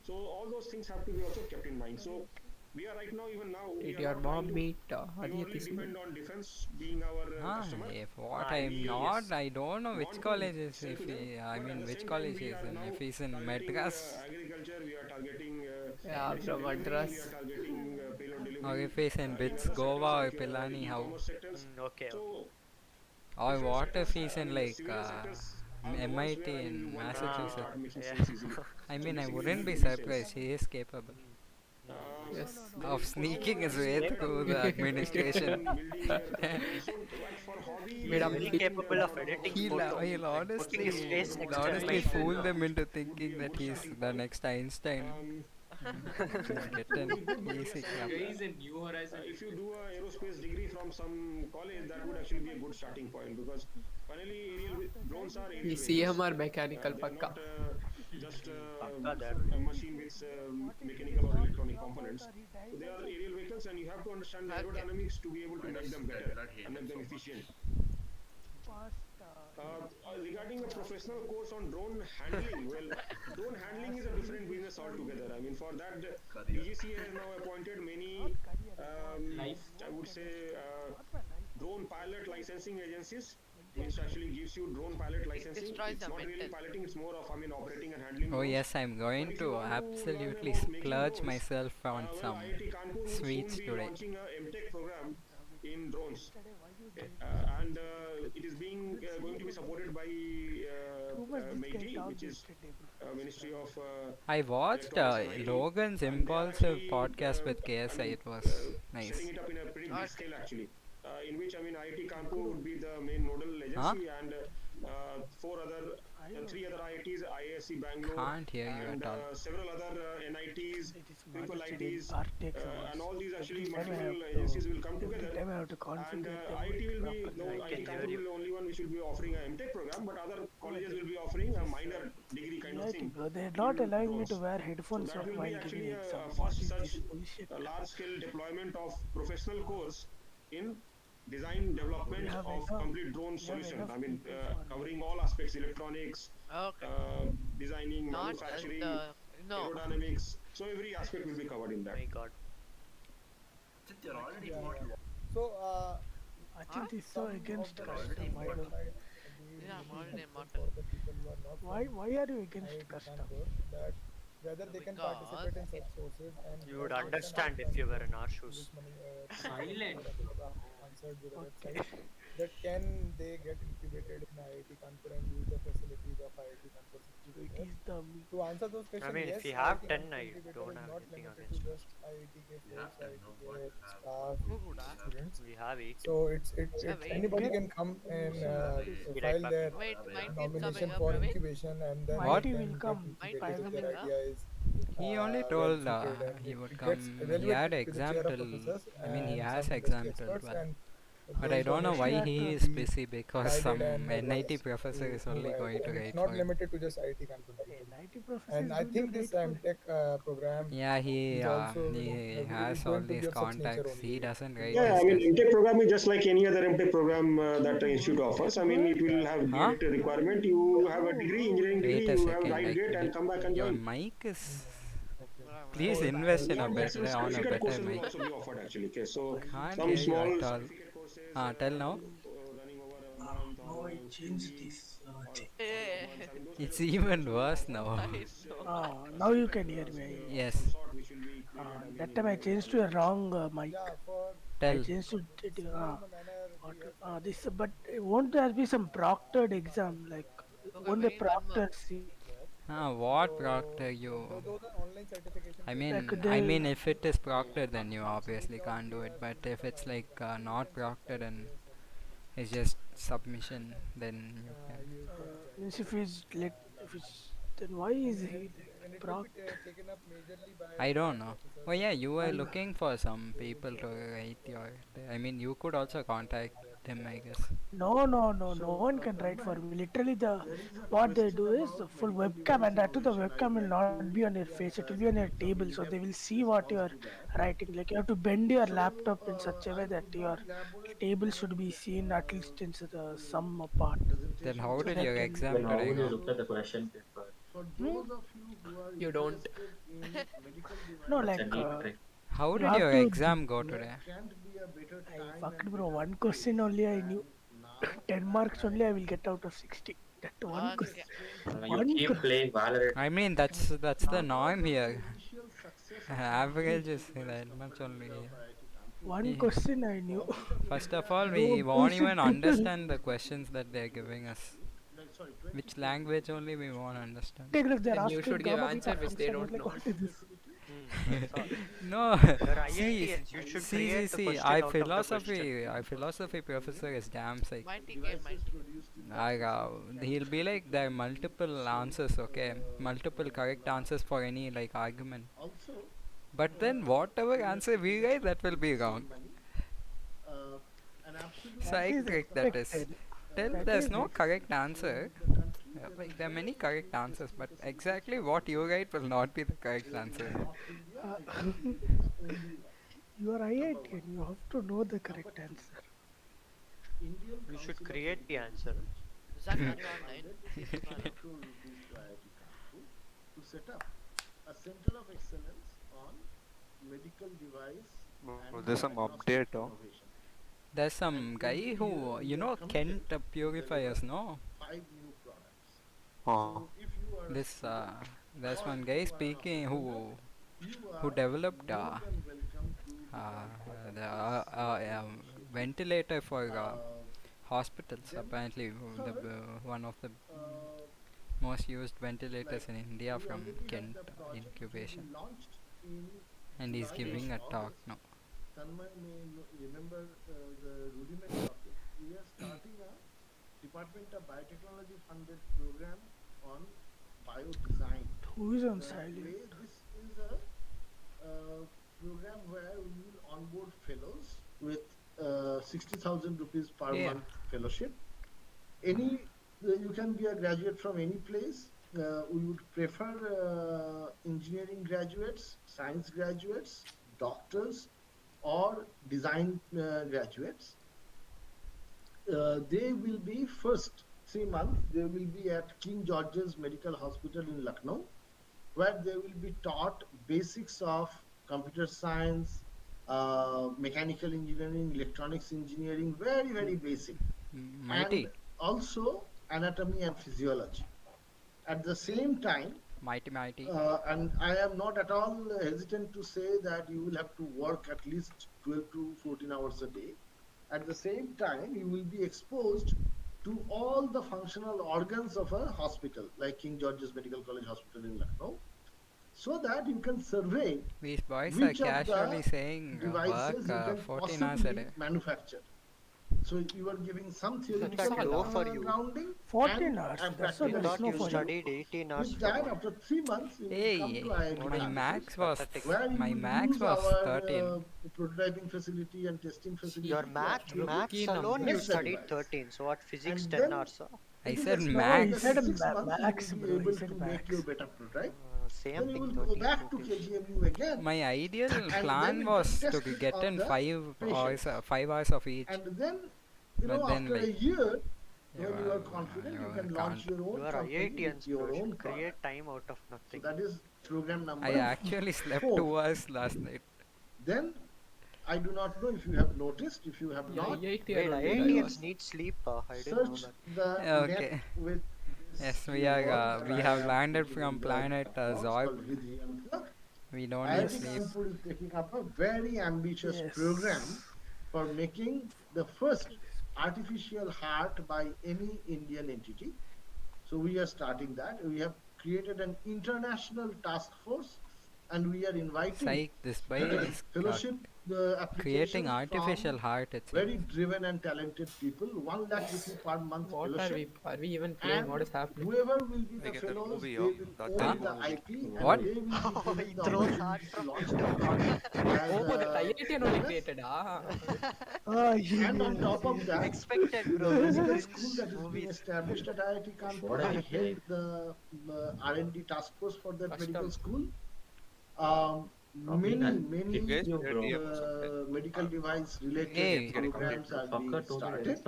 So all those things have to be also kept in mind. So we are right now, even now, we Did are your not trying mom to meet purely Aditya depend on defense being our customer. If what Ah, I'm not, yes. I don't know which Want to college is sell if to them, he, I but at mean the which same time college we he is are in. now If he's in targeting Madras agriculture, we are targeting Yeah, medicine from delivery, we Madras. are targeting payload delivery. or if he's in In BITS, other Goa or sectors like Pilani, how? e-commerce sectors. Okay. So Or different what if sectors, he's I in mean, the like civilian sectors are the ones MIT where, I mean, in one can Massachusetts? start making yeah. sales easily. I So mean, I basically wouldn't be we do sales. surprised. He is capable Yes. of sneaking his So way there through we the are administration. building their capabilities. So like for hobby, Made up we are Very big- doing capable a of lot editing He'll, photo. he'll Like honestly, putting his face But next he'll to honestly mine. fool them into would be thinking a that good he's starting the point. next Einstein. Get an Would be good, but easy yes, club. if you do a aerospace degree from some college, that would actually be a good starting point, because finally drones are aerial He's vehicles. CMR mechanical They are pakka. not just Pakka that. a machine with mechanical or electronic components. So they are aerial vehicles, and you have to understand the aerodynamics to be able to make them better and make them efficient. Regarding a professional course on drone handling, well, drone handling is a different business altogether. I mean, for that, DGCA has now appointed many, I would say, drone pilot licensing agencies, which actually gives you drone pilot licensing. destroys It's the not really mental. piloting, it's more of, I mean, operating and handling Oh drones. yes, I'm going But if you to want to learn absolutely about making splurge drones, myself on well, some IIT Kanpur would sweets soon be today. launching a MTech program in drones. And it is being going to be supported by MeitY, which is Ministry of I watched Electronics and IT. Logan's And they are impulsive actually, podcast with I KSI. mean, It was nice. setting it up in a pretty big Okay. scale actually, in which, I mean, IIT Kanpur would be the main nodal agency, Huh? and three other IITs, IISc Bangalore, Can't hear you and at all. several other NITs, triple ITs, and all these actually Every time I multiple have to- agencies will come every together. time I have to And configure them IIT will be, properly. no, I IIT can Kanpur hear you. will be the only one which will be offering a MTech program, but other colleges will be offering a minor degree kind of Yeah, thing. bro, they're not in allowing me drones. to wear So headphones that will while be giving actually a exam. What first is such this bullshit? large-scale deployment of professional course in design development have of enough- complete drone we have solutions. enough I mean, people for covering all aspects: electronics, Okay. designing, Not manufacturing, the no. aerodynamics. So every aspect will be covered in that. My God. So, I think this is so against custom. I don't. Yeah, I'm already immortal. for the people who are not Why are you against IIT custom? Kanpur, that whether they can Because participate in such courses, and You would whether they can understand have if you were in our this shoes. money, Silent. answered with a Okay. website, that can they get incubated in IIT Kanpur and use the facilities of IIT Kanpur It incubator? is the To answer those questions, mean, yes, if we have IIT 10, Kanpur I incubator don't is have not anything limited against to just IIT folks, IIT staff, students. We have 8. So it's Yeah, wait. anybody can come and Be right file back. their Wait, might be nomination coming up, for Praveen. incubation, and then Mighty they will can come. get Mighty incubated if coming their up. idea is He only well told suited, and he it- would it come. gets He evaluated had to the exam chair of till. professors I mean, he and has some exam industry till experts, 12. and But those I don't know why donations he will is be busy because guided some and NIT advised professor to is only IIT, going to and write it's not for him. limited to just IIT Kanpur. NIT professors And I will think be this right for MTech program Yeah, he is also he has is all going to be these of such nature contacts. He only. doesn't write Yeah, I his mean, test. MTech program is just like any other MTech program that the institute offers. I mean, it will have Huh? gate requirement. You have a degree, engineering Wait degree, a you have second. right Like, gate, and come back and your join. mic is. Okay. Please So, invest in a Yeah, better on a certificate better courses will mic. also be offered actually. Okay, so Can't some hear you small at all. certificate courses Tell now. running over a month or a few weeks or Eh, months. I mean, those It's kind of even courses worse will now. I offer know. now you can hear me. Yes. some sort which will be created, That in time I changed to a wrong mic. yeah, for I Tell. changed to similar manner, we have this, but won't there be some proctored exam like Okay, won't we the need one more. proctor see? What proctor you? those are online certification. I mean, Like I they- mean, if it is proctored, then you obviously can't do it. But if it's like not proctored and it's just submission, then you can. Means if he's like, then why is he And like, it will proc? be taken up majorly by I don't know. Oh yeah, you were I know. looking for some people to write your. I mean, you could also contact them, I guess. No, no, no, no one can write for me. Literally, what they do is a full webcam, and that too, the webcam will not be on your face; it will be on your table, so they will see what you are writing. Like you have to bend your laptop in such a way that your table should be seen at least in some part. Then how So did that your can- exam Then how today would you go? look at the question paper? For those of you who are You don't. interested in medical No, That's a like neat trick. How you did have your to. exam go today? can't be a better I time fucked, and bro. better One question only I knew. now 10 marks only I will get out of 60. That one Okay. question. You One keep question. playing Valorant. I mean, that's the norm here. initial success Average is that much only. One Yeah. question I knew. First of all, No we won't bullshit even people. understand the questions that they're giving us. Which language only we won't understand. Take it, they're Then you asking should give Gamma answer Beta which they function. I was don't like, know. what is this? No, You're see, IITians, you should see, create the see, question our out of the philosophy, our philosophy professor is damn sick. Mighty game, mighty game. He'll be like, there are multiple answers, okay, multiple correct answers for any like argument. also But then whatever answer we write, that will be wrong. an absolute That is Psychic, that is. expected. Tell That there's is no correct answer. Like there are many correct answers, but exactly what you write will not be the correct answer. You are IIT, you have to know the correct answer. Indian You should Council of create the Medical answer. Is that Research not online? funded 65 crore rupees to IIT Kanpur to set up a center of excellence on medical device and there's some diagnostic update, oh. innovation. There's some guy who, you know, Kent Purifiers, no? 5 new products. Oh. So if you are a This, student there's or one if guy you are a speaking hospital, who you are developed more than welcome to the ventilator for uh, hospitals. then Apparently, the third, one of the uh, most used ventilators in India we from already have Kent the project which incubation, we launched in and he's July giving or a talk August. now. Tanmay may remember the rudiment of it. We are starting a Department of Biotechnology funded program on biodesign. Who is on The silent? way this is a program where we will onboard fellows with 60,000 rupees per Yeah. month fellowship. You can be a graduate from any place. We would prefer engineering graduates, science graduates, doctors, or design graduates. They will be first 3 months. They will be at King George's Medical Hospital in Lucknow, where they will be taught basics of computer science, mechanical engineering, electronics engineering, very, very basic. Mighty, And also anatomy and physiology. At the same time, mighty. and I am not at all hesitant to say that you will have to work at least 12 to 14 hours a day. At the same time, you will be exposed to all the functional organs of a hospital, like King George's Medical College Hospital in Lucknow, so that you can survey These boys are which of casually the saying devices you work can 14 hours a possibly day. manufacture. So you are giving some theoretical That's low for you. grounding 14 and hours. and That's what I there practical. is thought no you 14. studied 18 hours With per that, month. after 3 months, you will Hey, come to IIT my Kanpur, max was where you my will max use was our 13. prototyping facility and testing facility. Your to maths actually maths alone you test the studied device. 13. So what physics And 10 then hours? I it is said expected max. that Said in 6 ma- months max, you will bro, be he able said to max. make your better prototype. Same Then you thing will go 13. back to KGMU again. My ideal And then plan you was can to test it get on in the 5 hours of each. And then, But then, after a like, year, when you you are are- confident, you you can launch can't. your own You are company with IITians, your bro. You own should create product. time out of So nothing. that is program number I actually slept 4. 2 hours last night. Then, I do not know if you have noticed, if you have Yeah, not, Wait, IIT alone did I IITians was. need sleep. I didn't know search that. the Okay. net with this Yes, we keyword are. that We I have am landed putting from in the planet box Zorg. called Vidhi Yantrak. We don't need IIT sleep. Kanpur is taking up a very ambitious Yes. program for making the first artificial heart by any Indian entity. So we are starting that. We have created an international task force, and we are inviting Psych, this boy is fellowship creating applications artificial from heart itself. very driven and talented people. 1 lakh rupee per month What fellowship. are we even playing? And What is happening? whoever will be the Like in that fellows, movie, they oh, will that own time the movie. IP and What? they will be given He the throws opportunity heart to from launch window. the product as Oh, the IIT and only created. And on top of that, Expected, the bro. medical Cringe school that is being movies. established at IIT Kanpur, I head the R&D task force for that medical school. Many medical device related programs are being started.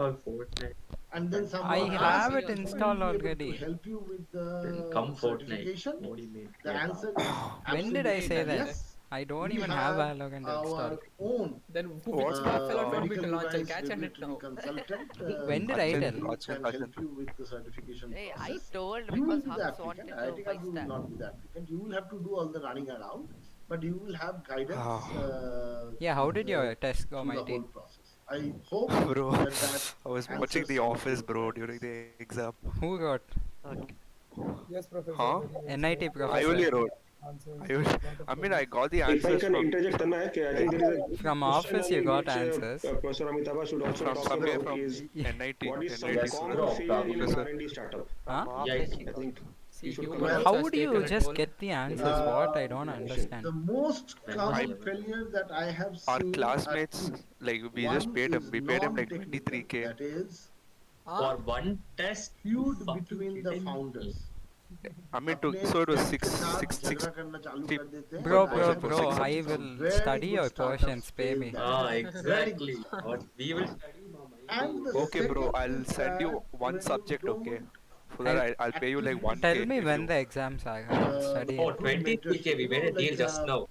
And then I someone have asked, it installed "Will we be able already. to help you with the certification?" The answer is When did I absolutely say that? yes. I don't We even have have Valorant our installed. own Then which Buffalo told me to medical launch? I'll device catch on it regulatory now. consultant. When did I who tell? can help you with the certification Hey, I process. told You will because be the Hux applicant. wanted to IIT buy Kanpur will that. not be the applicant. You will have to do all the running around, but you will have guidance Yeah, how did your test go, through the Mighty? whole process. I hope Bro, that I was watching answers The your Office, bro, query. during the exam. Who wrote? Yes, Professor. Huh? very well NIT said. professor. I only wrote. Answers I mean, I got the If I answers can from interject, Tanna, I think there is a From question, office you got which, answers. Professor Amitabha should also from talk somewhere about from is NIT. what is some NIT common failure in an professor. R&D startup. Huh? I think See, you should human come also up How has do you taken a just toll. get the answers? What? I don't understand. The most common failure that I have Our seen classmates, are two. like, we One just paid him. is We paid him like non-technical, 23K. that is For one test, feud between the founders. I mean, so it was 60 Bro, per bro, person for bro, 6 I subjects. will Very study good your startups portions, pay fail me. that. Exactly. What we will And the Okay, bro, second I'll is send you that one when subject, you okay? don't So that I'll pay you like actively 1K. Tell me if when you- the exams are. I will study. Oh, good 23K, we mentorship, made a deal like, just now.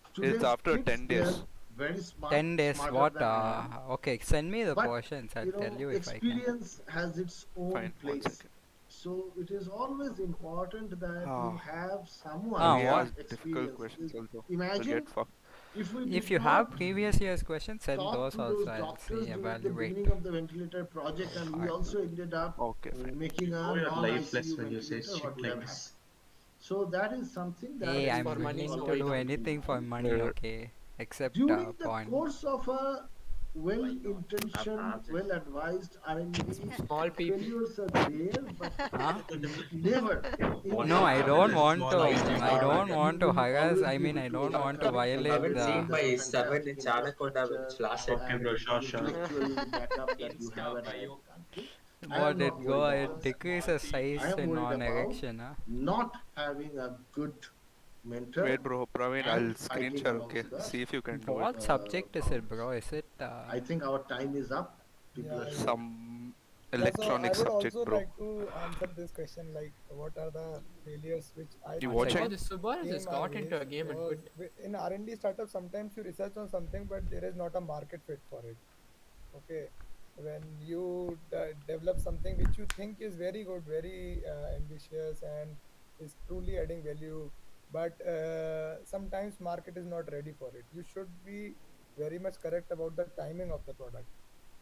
It's today's after kids, 10 they are days. very smart, 10 days, smarter what? than I am. Okay, send me the But, portions. I'll tell you if I can. experience has its own Fine, 1 place. second. So it is always important that you Ah. have someone Ah, He who what? has asked difficult experience. questions also. Imagine We'll get fucked. if we If did you have not previous year's questions, send talk those to also. those I'll doctors see, during the evaluate. beginning of the ventilator project, and we also ended up Okay, fine. making a Know your lifeless non-ICU when you say ventilator, shit what would like have this. happened? So that is something that Hey, we I'm for money, willing so to why do not? anything for money, okay? Except during the porn. course of a well-intentioned, well-advised R&D, Small people. failures are there, but Huh? never. in No, I the don't R&D want to. life, I don't want to you will harass. always I be mean, able I to don't want to overcome I violate haven't seen the. my fantastic 7-inch anaconda with infrastructure flash. Okay, bro, sure. intellectual backup that you have at IIT Kanpur. I What am it not go? worried It about that. decreases size I am in worried on about erection, huh? not having a good mentor. Wait, bro, Praveen, I'll and fighting screenshot, amongst okay? the See if you can do What it. subject is it, bro? Is it? I think our time is up. People are Some Yeah, electronic so I would subject, also bro. like to answer this question, like what are the failures which I You think watching? Oh, this Subhash just came our got into a ways game and was quit. in R&D startup sometimes you research on something but there is not a market fit for it. Okay, when you develop something which you think is very good, very ambitious and is truly adding value, but sometimes market is not ready for it. You should be very much correct about the timing of the product.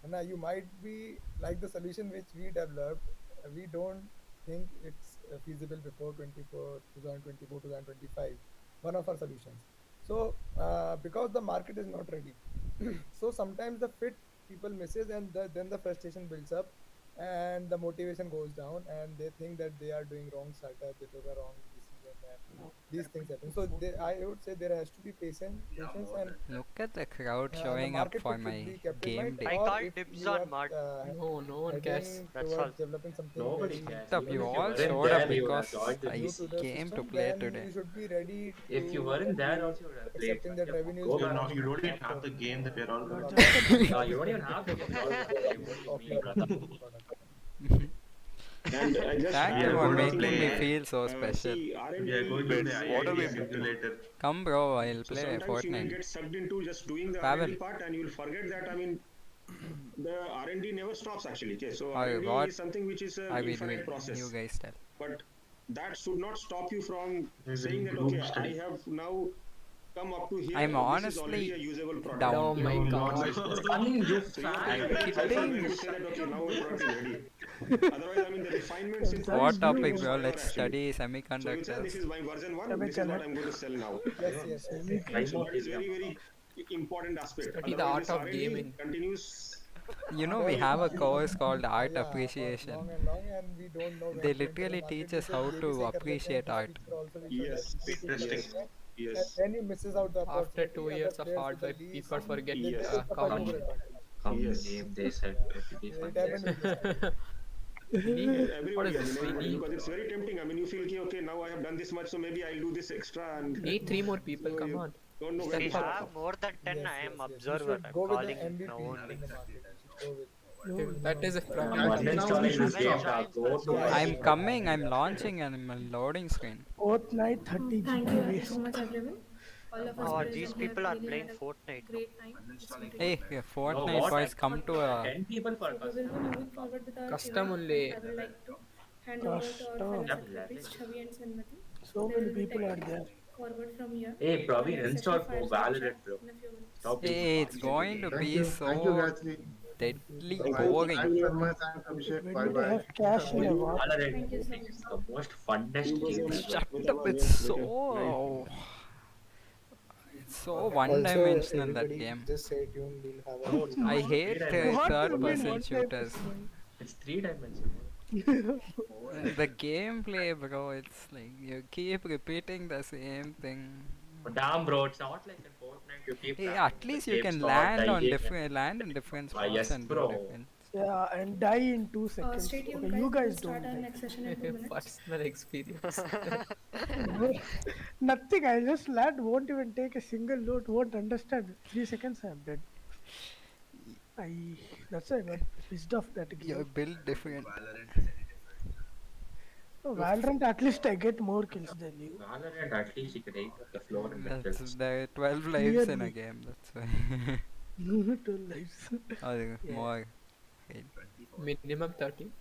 And you might be like the solution which we developed, we don't think it's feasible before 2024, 2025, one of our solutions. So because the market is not ready, so sometimes the fit people misses and then the frustration builds up and the motivation goes down and they think that they are doing wrong startup, they took a wrong decision and these things happen. So I would say there has to be patience and Look at the crowd the showing up market for fit should my be kept in game mind. day. I Or call if dibs you on are Mart. No one cares. heading That's towards all. developing something Nobody very cares. Stop, Even you if all weren't showed there, up we would have because joined the I new VC. to the came to system, play then today. you should be ready If you to weren't there, also you would have played. accepting that revenues Go will back. not You don't be even have the game that we're all for going the to. No, you don't even have the of your product. And I just Thank we you are for going to making me play. feel so special. See, R&D We are going to Wait, play what are we IIT simulator. Come, bro, I'll So play sometimes you will Fortnite. get sucked into just doing the Pavel. R&D part and you will forget that, I mean, the R&D never stops actually. Okay? So I R&D got- is something which is I an will infinite wait. process. You guys tell. But that should not stop you from There's a saying that, group okay, study. I have now come up to here. I'm this is already a honestly usable product. down. Oh my Oh, god. God. You So you have I'm to take that kidding. to say that, okay, now the product is ready. Otherwise, I mean, the refinements in What product topic, takes bro? forever Let's actually. study So you say, this semiconductors. is my version 1, this is what I'm going to sell now. Yes. So that is very, very important aspect. Study the Otherwise, art of this R&D gaming. continues. You know, we have a course called Art Yeah, for Appreciation. long and long and we don't know when They to enter the literally market. teach We us should how ये भी to सही कर लेते हैं, appreciate this art. feature also we should Yes, actually Interesting. take care of. And then he misses out the After opportunity. 2 Other years of players hard with work, the least, people forget they Yes. take the come fight over on. advantage. Come Yes. the game, they said it will be So fun. it happened with this guy. What Everybody, is this? We everybody, need, because it's very tempting. I mean, you feel, okay, now I have done this much, so maybe I'll do this extra, and need 3 more people. so Come you on. don't know If when we to stop. have more than 10, Yes, I am yes, yes. You observer. should I'm go with the calling MVP now only. in the market. You should go with That is a problem. I'm Actually, now we uninstalling should this game stop. now. Go to Yeah, I'm yeah. coming, I'm launching, and I'm on loading screen. Fortnite 30 Thank GB you waste. so much, everyone. All of us Oh, present these here people are really playing had a Fortnite. great time. It's been really Hey, fun. yeah, No, Fortnite what? boys, come to a 10 people for So we will be moving forward with our Custom event. only. I would like to hand over to our fellow Custom. secretaries, Chavi and Sanmati. So They many will be people are taking there. forward from here. Hey, Praveen, Our install session for files will Valorant, chat bro. in a few minutes. Stop Hey, it's going to Thank be you. Thank you, so Gayatri. deadly Thank you, boring. Sarma. Thanks, Abhishek. When Bye do they bye. have cash in a war? Valorant Thank you so much. is the most funnest game ever. Shut up, it's so... It's so one-dimensional, that game. Just stay tuned. We'll have a I hate What do you mean third-person one shooters. It's 3-dimensional. The gameplay, bro, it's like you keep repeating the same thing. But damn, bro, it's not like in Fortnite. You keep Hey, tapping at the least you game can start, land on dying, different spots yes, and do bro. different. Yeah, and die in 2 seconds. Stay tuned, Okay, guys. you We'll guys start don't our die. next session in 2 minutes. Personal experience. Nothing, I just land, won't even take a single loot, won't understand. 3 seconds I'm dead. That's why I got pissed off that Your game. build different. Oh, Valorant, at least I get more kills than you. Valorant, at least you can aim at the floor and get That's kills. there are 12 lives in a Clearly. game, that's why. 2 lives. Or Yeah. more. Eight. Minimum 30.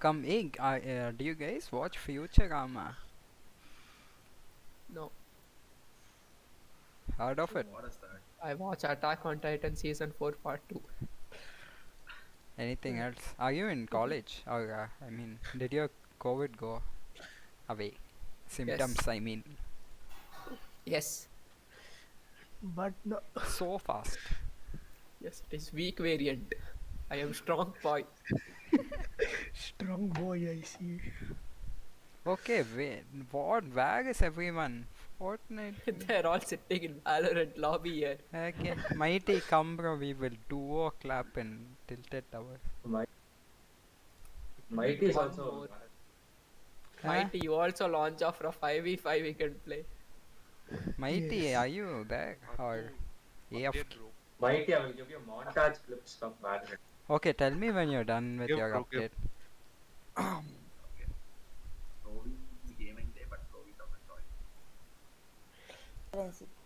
Come, hey, do you guys watch Futurama? No. Heard of it? I watch Attack on Titan season 4 part 2. Anything else? Are you in college? Or, I mean, did your COVID go away? Symptoms, I mean. Yes. But no. So fast. Yes, it is weak variant. I am strong boy. Strong boy, I see. Okay, wait. What? Where is everyone? Fortnite? They're all sitting in Valorant lobby here. Okay. Mighty, come bro, we will duo clap in Tilted Tower. Mighty is One also. more. Mighty, you also launch off for a 5v5 we can play. Mighty, Yes. are you there? Or AFK? Mighty, I will give you montage clips from Valorant. Okay, tell me when you're done with Give, your bro, give. update.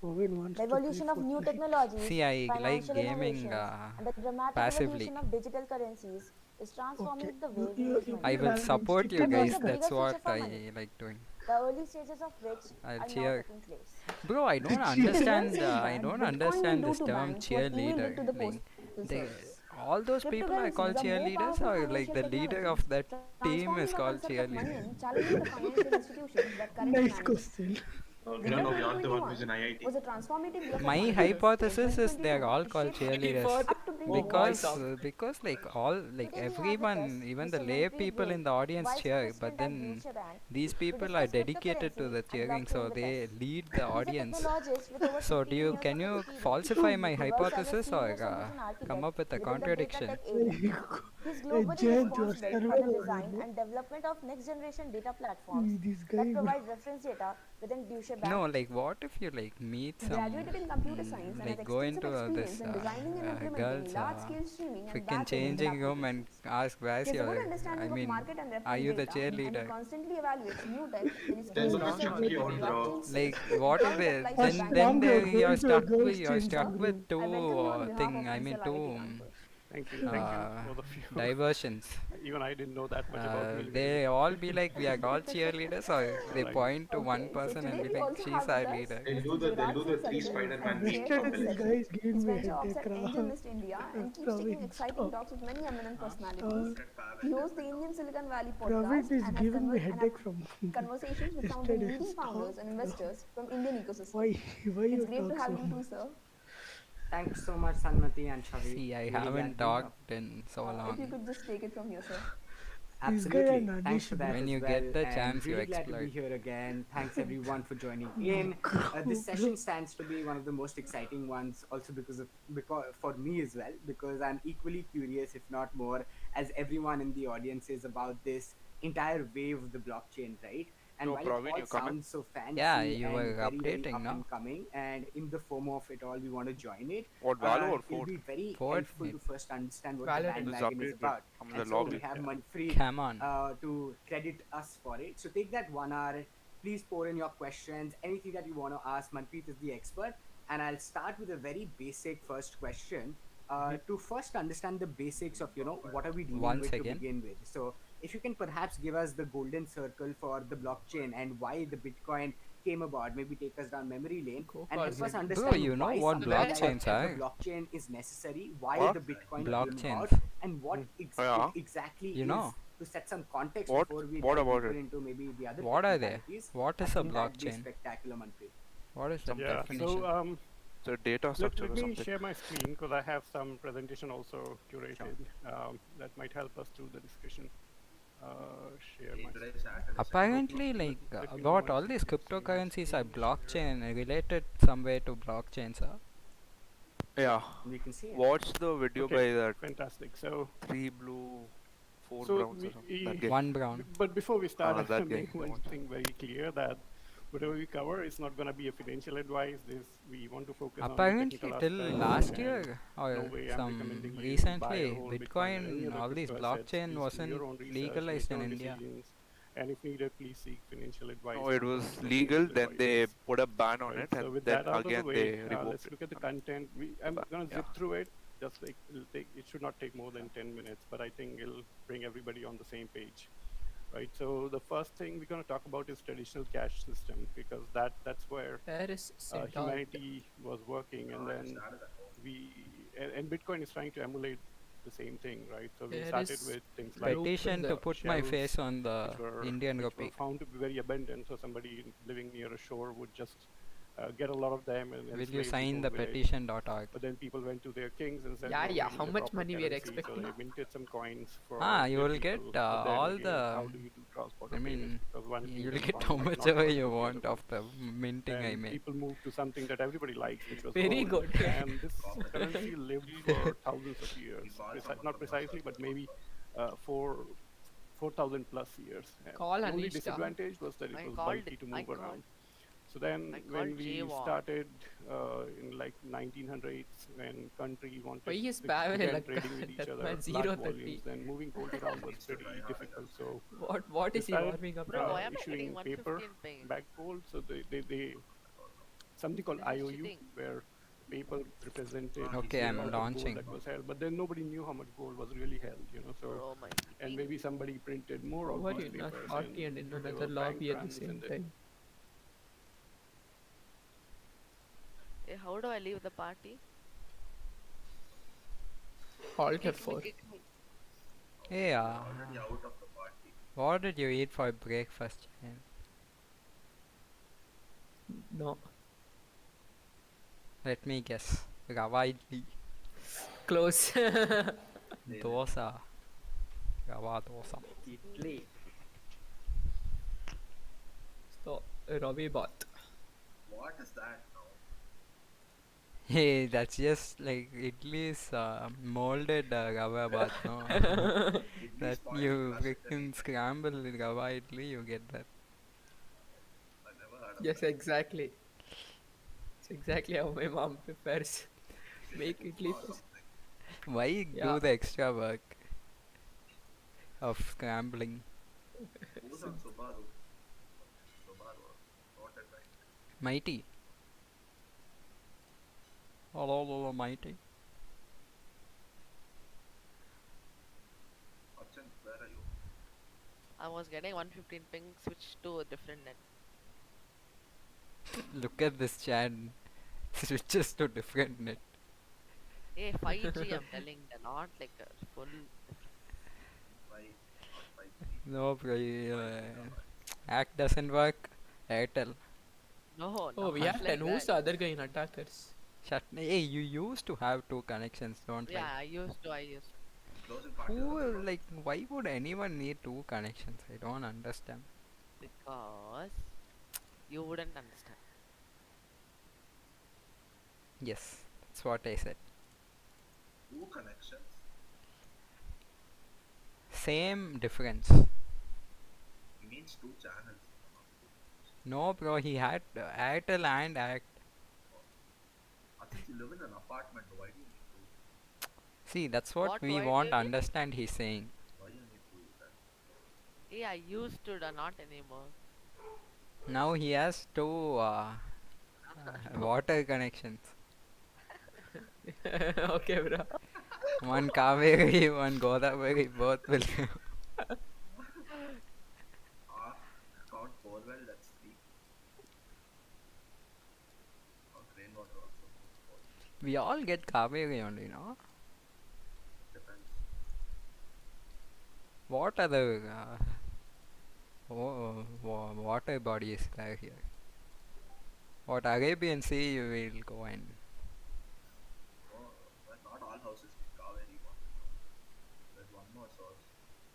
Owen wants The to play evolution of new Fortnite. technologies, See, I like financial gaming innovations, and the dramatic passively. evolution of digital currencies is transforming Okay, the way we you- use you money. I will Valorant, support stick you to But guys, the Valorant. that's bigger what future for I money. like doing. The early stages of which I'll are now cheer. taking place. Bro, I don't Cheer. understand, Saying I that don't Bitcoin understand will this do to term banks what email cheerleader. did to the Like, postal they, service. all those people are called Cryptocurrencies are more cheerleaders, powerful or like financial the leader technologies, of that team transforming is the called concept of money cheerleader. and challenging the financial institutions that currently Nice manage it. question. We don't know, we are the one who's in 2021 IIT. was a transformative year for My money. hypothesis In is they're 2022, all it called shaped cheerleaders up to bring because the because like all like Today we have with everyone, us even Mr. the lay Manpreet people in the Gill, audience Vice cheer, President but at then Deutsche Bank, these to people are discuss dedicated to the cryptocurrencies and cheering, so blockchain with they us. lead the He's a audience. technologist with over So 15 do you years can of you experience. falsify my He works as a hypothesis senior or solution come up with a architect within the data contradiction? tech area. He's globally Giant, your responsible server for the over design there. and development of next generation data platforms This that guy, bro. provide reference data within Deutsche Bank. No, like what if you like meet He some graduated in computer science and has like go extensive into experience this in designing and implementing girls large-scale streaming and freaking back-end changing room and ask where's He has a good your understanding I mean of market and are reference you the data, and he cheerleader? constantly evaluates new tech in his Then field not research your with cute, bro. blockchain Like space. what How if it they applies to then banking. then Strong they, bro, you're going to a stuck girls' with you're change stuck room. with two I welcome you on behalf thing of I mean Mr. two IIT Kanpur. Thank you both of you. diversions. Even I didn't know that much about me. They all be like we are all cheerleaders, or they Right. point to one Okay, so person and today be we like also she's have our with us leader. They'll Mr. do the Jivraj three Singh Spider-Man and memes shared Wasted for this this guy is session. giving His me venture ops headache. at Angel List India and keeps taking Praveen, exciting stop. talks with many eminent personalities. He hosts the Indian Silicon Valley Praveen podcast is and has giving me had headache from conversations with some of the yesterday. leading Stop. founders and investors from Indian ecosystem. Why It's you great to talk have so you too, much? sir. Thanks so much, Sanmati and Shavi. See, I Really glad haven't to be here. talked in so If you long. could just take it from here, sir. Absolutely. Absolutely. Thanks for that When as you well. get the and chance, you really glad to be exploit. here again. Thanks everyone for joining in. This session stands to be one of the most exciting ones, also because for me as well, because I'm equally curious, if not more, as everyone in the audience is about this entire wave of the blockchain, right? And No, while Praveen, it all you coming? sounds so fancy Yeah, you and were very, very updating, up no? and coming, and in the FOMO of it all, we want to join it. What, Valo or It'll Fort? be very Fort, helpful to maybe. first understand what Valorant. the This is bandwagon is updated. about. I'm in And the so we lobby. have Yeah. Manfred Come on. to credit us for it. So take that 1 hour. Please pour in your questions, anything that you want to ask. Manpreet is the expert, and I'll start with a very basic first question. To first understand the basics of what are we dealing Once with again. to begin with. So if you can perhaps give us the golden circle for the blockchain and why the Bitcoin came about, maybe take us down memory lane and help us understand Bro, you know why what something like blockchains the are? blockchain is necessary, why What? the Bitcoin came Blockchains. about, and what Yeah. exactly You is, know. to set some context What? before we What dive about deeper it? into maybe the other What are they? technicalities. What I is a think that'd be blockchain? spectacular, Manpreet. What is the Some Yeah. definition? So It's a data structure let or me something. share my screen because I have some presentation also curated that might help us through the discussion. Share my screen. Apparently, like, Let me know about once all you these can see my cryptocurrencies screen are share. blockchain related some way to blockchains, huh? Yeah. We can see it. Watch the video Okay, by that fantastic. So 3 blue, 4 So browns or something. That guy. One brown. But before we start, I that want to guy. make one thing very clear that whatever we cover is not going to be a financial advice. We want to focus on the Apparently, technical till aspects, last and year or no way I'm some recommending you to buy or recently, hold Bitcoin or any Bitcoin, other all these crypto assets. blockchain Please do wasn't your own research, legalized make in your own India. decisions, and if needed, please seek financial advice. No, it from was professional legal, financial then they advisors. put a ban on Right, it, so and with then that out of the again way, they revoked let's it. look at the content. I'm going to zip Yeah. through it. Just like it should not take more than 10 minutes, but I think it'll bring everybody on the same page. Right. So the first thing we're going to talk about is traditional cash system because that's where Where is Centaur? humanity was working, and then and Bitcoin is trying to emulate the same thing, right? So we There started is with things like Petition to put my shells, face on the which were, Indian which rupee. were found to be very abundant. So somebody living near a shore would just get a lot of them and Will you enslave sign the the whole village. petition.org? But then people went to their kings and said, Yeah, "No, yeah, we how need a much proper money we are currency." expecting? So they minted some coins for You their will get people. But then all again, the. how do you do cross-border I payments? mean, Because one you'll kingdom get found how might much not ever work you with the want other of the minting, I and mean. people moved to something that everybody likes, which was Very gold. good. And this currency lived for thousands of years, not precisely, but maybe 4,000 plus years. And Call the only Anish, yeah. disadvantage was that it I was called bulky it. to I move called. around. So then I when called we J1. started in like 1900s, when country wanted Why is to Pavel began like trading with each that other, man large 030? volumes, then moving gold around was pretty difficult. So What they is he started warming up? Bro, why am I issuing getting paper 115 ping? back gold. So they something called This is IOU, cheating. where paper represented Okay, the I'm amount of gold launching. that was held, but then nobody knew how much gold was really held, So Bro, my and ping. maybe somebody printed more of Why are these you not papers, party and in there another were bank lobby at the runs, same and then time? Hey, how do I leave the party? Alt Kick F4. me, kick me. Hey, what did you eat for breakfast? Chen? No. Let me guess. Rava idli. Close. Dosa. Rava dosa. Italy. So, Ravi bot. What is that now? Hey, that's just like idli's molded rava bath, no? That you freaking scramble rava idli, you get that. Yes, exactly. It's exactly how my mom prepares. Make idli first. Why do Yeah. the extra work of scrambling? Who's on Subaru? Subaru, not at night. Mighty. Hello, mighty. Archan, where are you? I was getting 115 ping, switched to a different net. Look at this chat. Switches to different net. Hey, 5G, I'm telling, they're not like a full. No, bro. Act doesn't work. Airtel. No, Oh, not we have like 10. Who's that. the other guy in attackers? Shut. Hey, you used to have 2 connections, don't Yeah, lie. I used to. Who, like, why would anyone need 2 connections? I don't understand. Because you wouldn't understand. Yes, that's what I said. 2 connections. Same difference. He means 2 channels. No, bro, he had Airtel and Act. I think you live in an apartment. Why do you need 2? See, that's what What, we why do won't you need? understand he's saying. Why do you need 2 then? Yeah, I used to, not anymore. Now he has 2 water connections. Okay, bro. One Kaveri, one Godavari, both will. Count borewell, that's 3. Count rainwater also. 4. We all get Kaveri only, no? Depends. What other water bodies are here? What Arabian Sea you will go and... Oh, but not all houses need Kaveri water. There's one more source.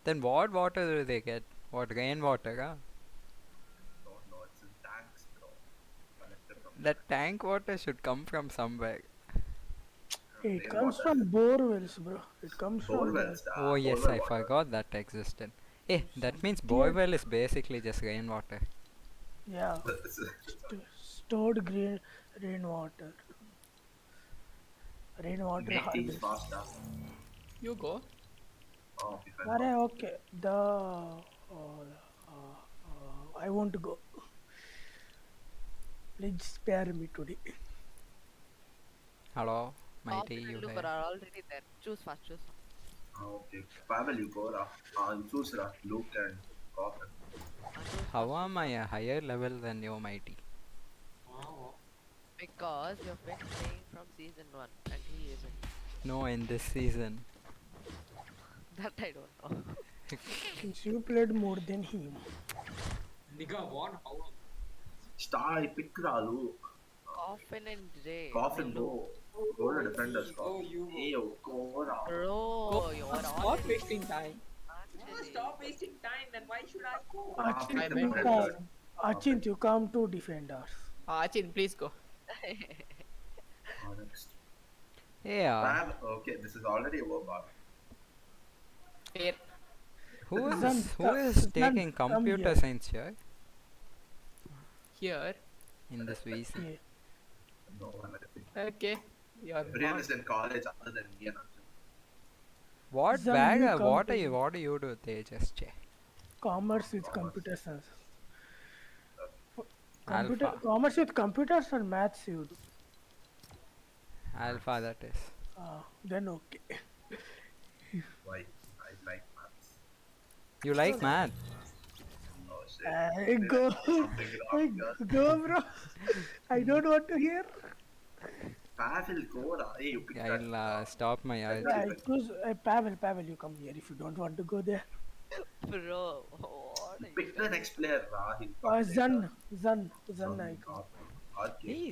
Then what water do they get? What, rainwater, huh? Don't know, it's in tanks, bro. Collected from That tank water should come from somewhere. It comes from borewells, bro. It comes from. borewells. Oh yes, I forgot that existed. Eh, that means borewell is basically just rainwater. Yeah. Stored green rainwater. Rainwater Make things harvest. faster. You go. Oh, if I Arey, okay. I want to go. Please spare me today. Hello, Mighty, Coffin you and Luke here? are already there. Choose fast, choose fast. Okay. Pavel, you go, Ra. You choose, Ra. Luke and Coffin. How am I a higher level than you, Mighty? Because you've been playing from season 1 and he isn't. No, in this season. That I don't know. Since you played more than him. Nigga, what? How? Star, pick Ra, Luke. Coffin and Ray. Coffin, Luke. go. Go to defenders, Coffin. Hey, yo, go, Ra. Bro, you're Stop already wasting time. Stop wasting time, then why should I go? Achint, you come to defend us. Achin, please go. Next. Yeah. Okay, this is already a robot. Here. Who Zan, is Zan, taking come computer here. science here? Here. In this VC? No one, I think. Okay. You're Everyone is in college other than me and Arjun. What Zan, bag? you come What to are you? What do you do? They just check. Commerce with computer science. Alpha. Commerce with computers or maths you do? Alpha, that is. Then okay. Why? I like maths. You like math? Oh shit. Go, Something wrong here. go, bro. I don't want to hear. Pavel, go, Ra. Hey, you pick that. I'll stop my eyes. Yeah, it was Pavel, you come here if you don't want to go there. Bro, what are you Pick the next player, Ra. He'll come Zan, I come. Okay. Hey,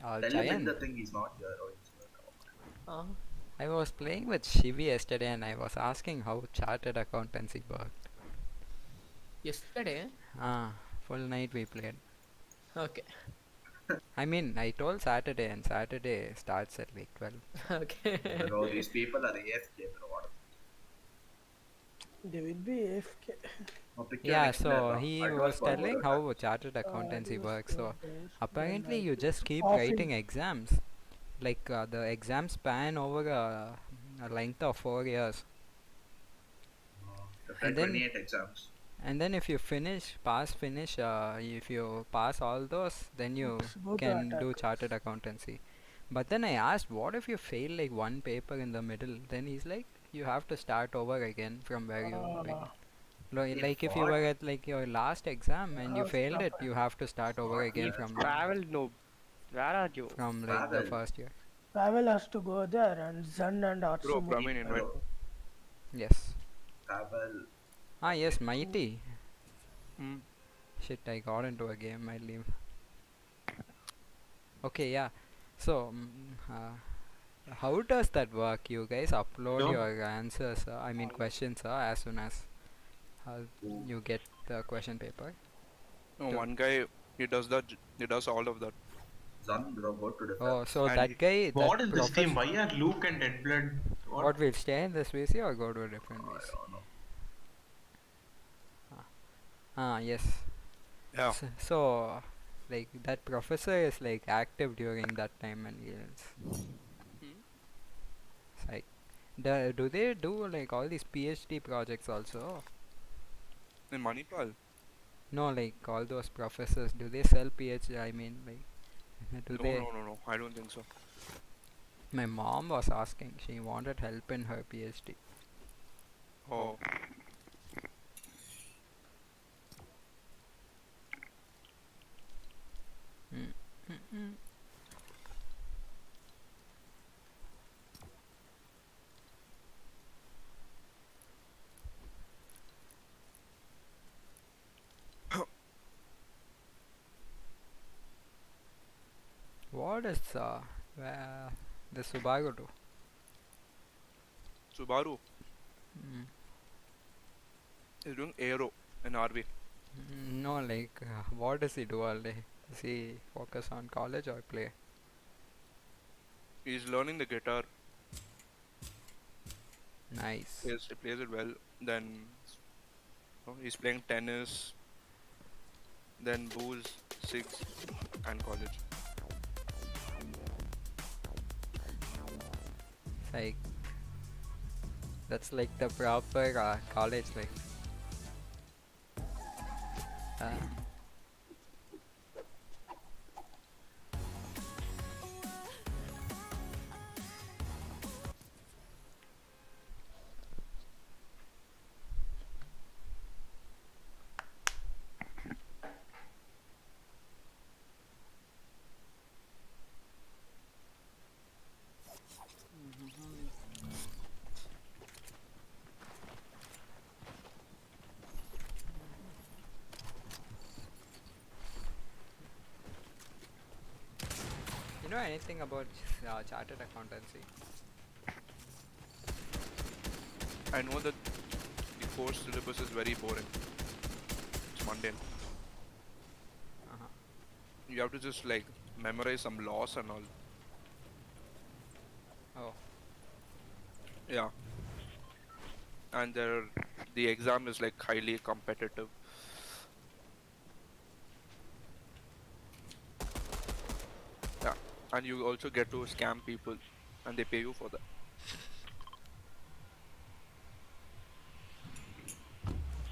Tell him in Giant. the thing he's not here. Or he's not. I was playing with Shivi yesterday and I was asking how chartered accountancy worked. Yesterday? Full night we played. Okay. I mean, I told Saturday and Saturday starts at like 12. Okay. Bro, these people are AFK, bro. What? They will be AFK. Oh, pick your Yeah, next player, so Ra. he I was got one telling more. how chartered accountancy works. So apparently then you just keep Often- writing exams. Like the exams span over a length of 4 years. Different then- 28 exams. And then if you finish, if you pass all those, then you go to can do attack. chartered accountancy. But then I asked, what if you fail like one paper in the middle? Then he's like, you have to start over again from where you began. Like if you were at like your last exam and you failed it, you have to start over again from Travel no. Where are you? from like the Pavel. first year. Pavel has to go there and Zan and Bro, Atsumu. Brahmin invite. Yes. Pavel. Ah yes, Mighty. Hmm. Shit, I got into a game. I'll leave. Okay, yeah. So, How does that work? You guys upload No. your answers, I mean questions, as soon as you get the question paper. No, To- one guy he does that. He does all of that. Zan, bro, go to Oh, so And that guy, What that is this team? professor. Why are Luke and Deadblood? What will stay in this VC or go to a different VC? Yes. Yeah. So, like that professor is like active during that time and years. It's like, do they do like all these PhD projects also? In Manipal. No, like all those professors, do they sell PhD? I mean, like, do No, they? no. I don't think so. My mom was asking. She wanted help in her PhD. Oh. Mm. What is the Subaru do? Subaru Mm. is doing aero in RV. No, like what does he do all day? Does he focus on college or play? He's learning the guitar. Nice. Yes, he plays it well. Then he's playing tennis. Then booze, cigs, and college. Like that's like the proper college life. You know anything about chartered accountancy? I know that the course syllabus is very boring. It's mundane. You have to just like memorize some laws and all. Oh. Yeah. And the exam is like highly competitive. Yeah. And you also get to scam people and they pay you for that.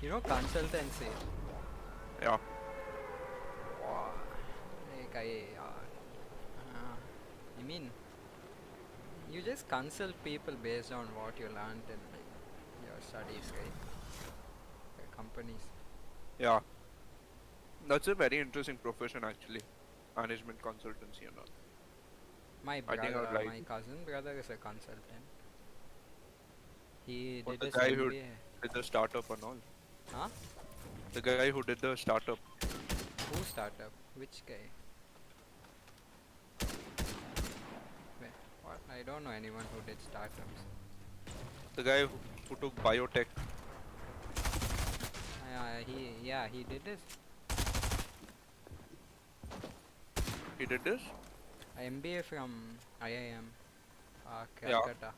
You know consultancy. Yeah. Like I mean, you just consult people based on what you learned in like your studies, right? Your companies. Yeah. That's a very interesting profession actually. Management consultancy and all. My I think I would brother, like my cousin brother is a consultant. He What, did the his guy who MBA. did the startup and all. Huh? The guy who did the startup. Who startup? Which guy? Wait, what? I don't know anyone who did startups. The guy who took biotech. He did this. He did this? MBA from IIM, Yeah. Calcutta.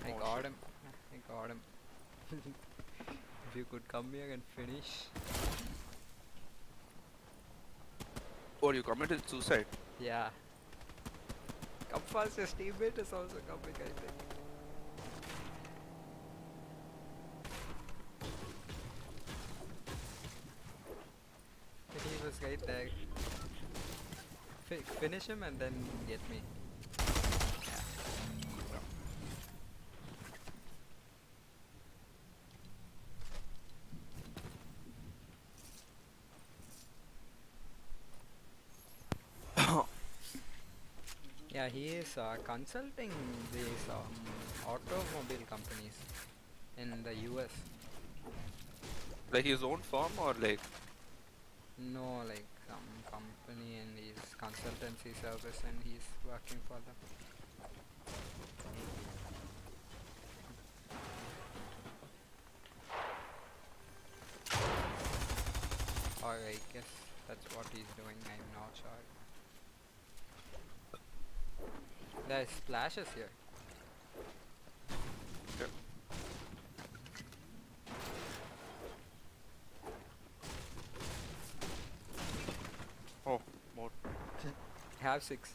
I got him. I got him. If you could come here and finish. Oh, you committed suicide? Yeah. Come fast, your teammate is also coming, I think. He was right there. Finish him and then get me. Yeah, he is consulting these automobile companies in the US. Like his own firm or like? No, like some company and his consultancy service, and he's working for them. Or I guess that's what he's doing, I'm not sure. There's splashes here. Okay. Oh, more. Have 6.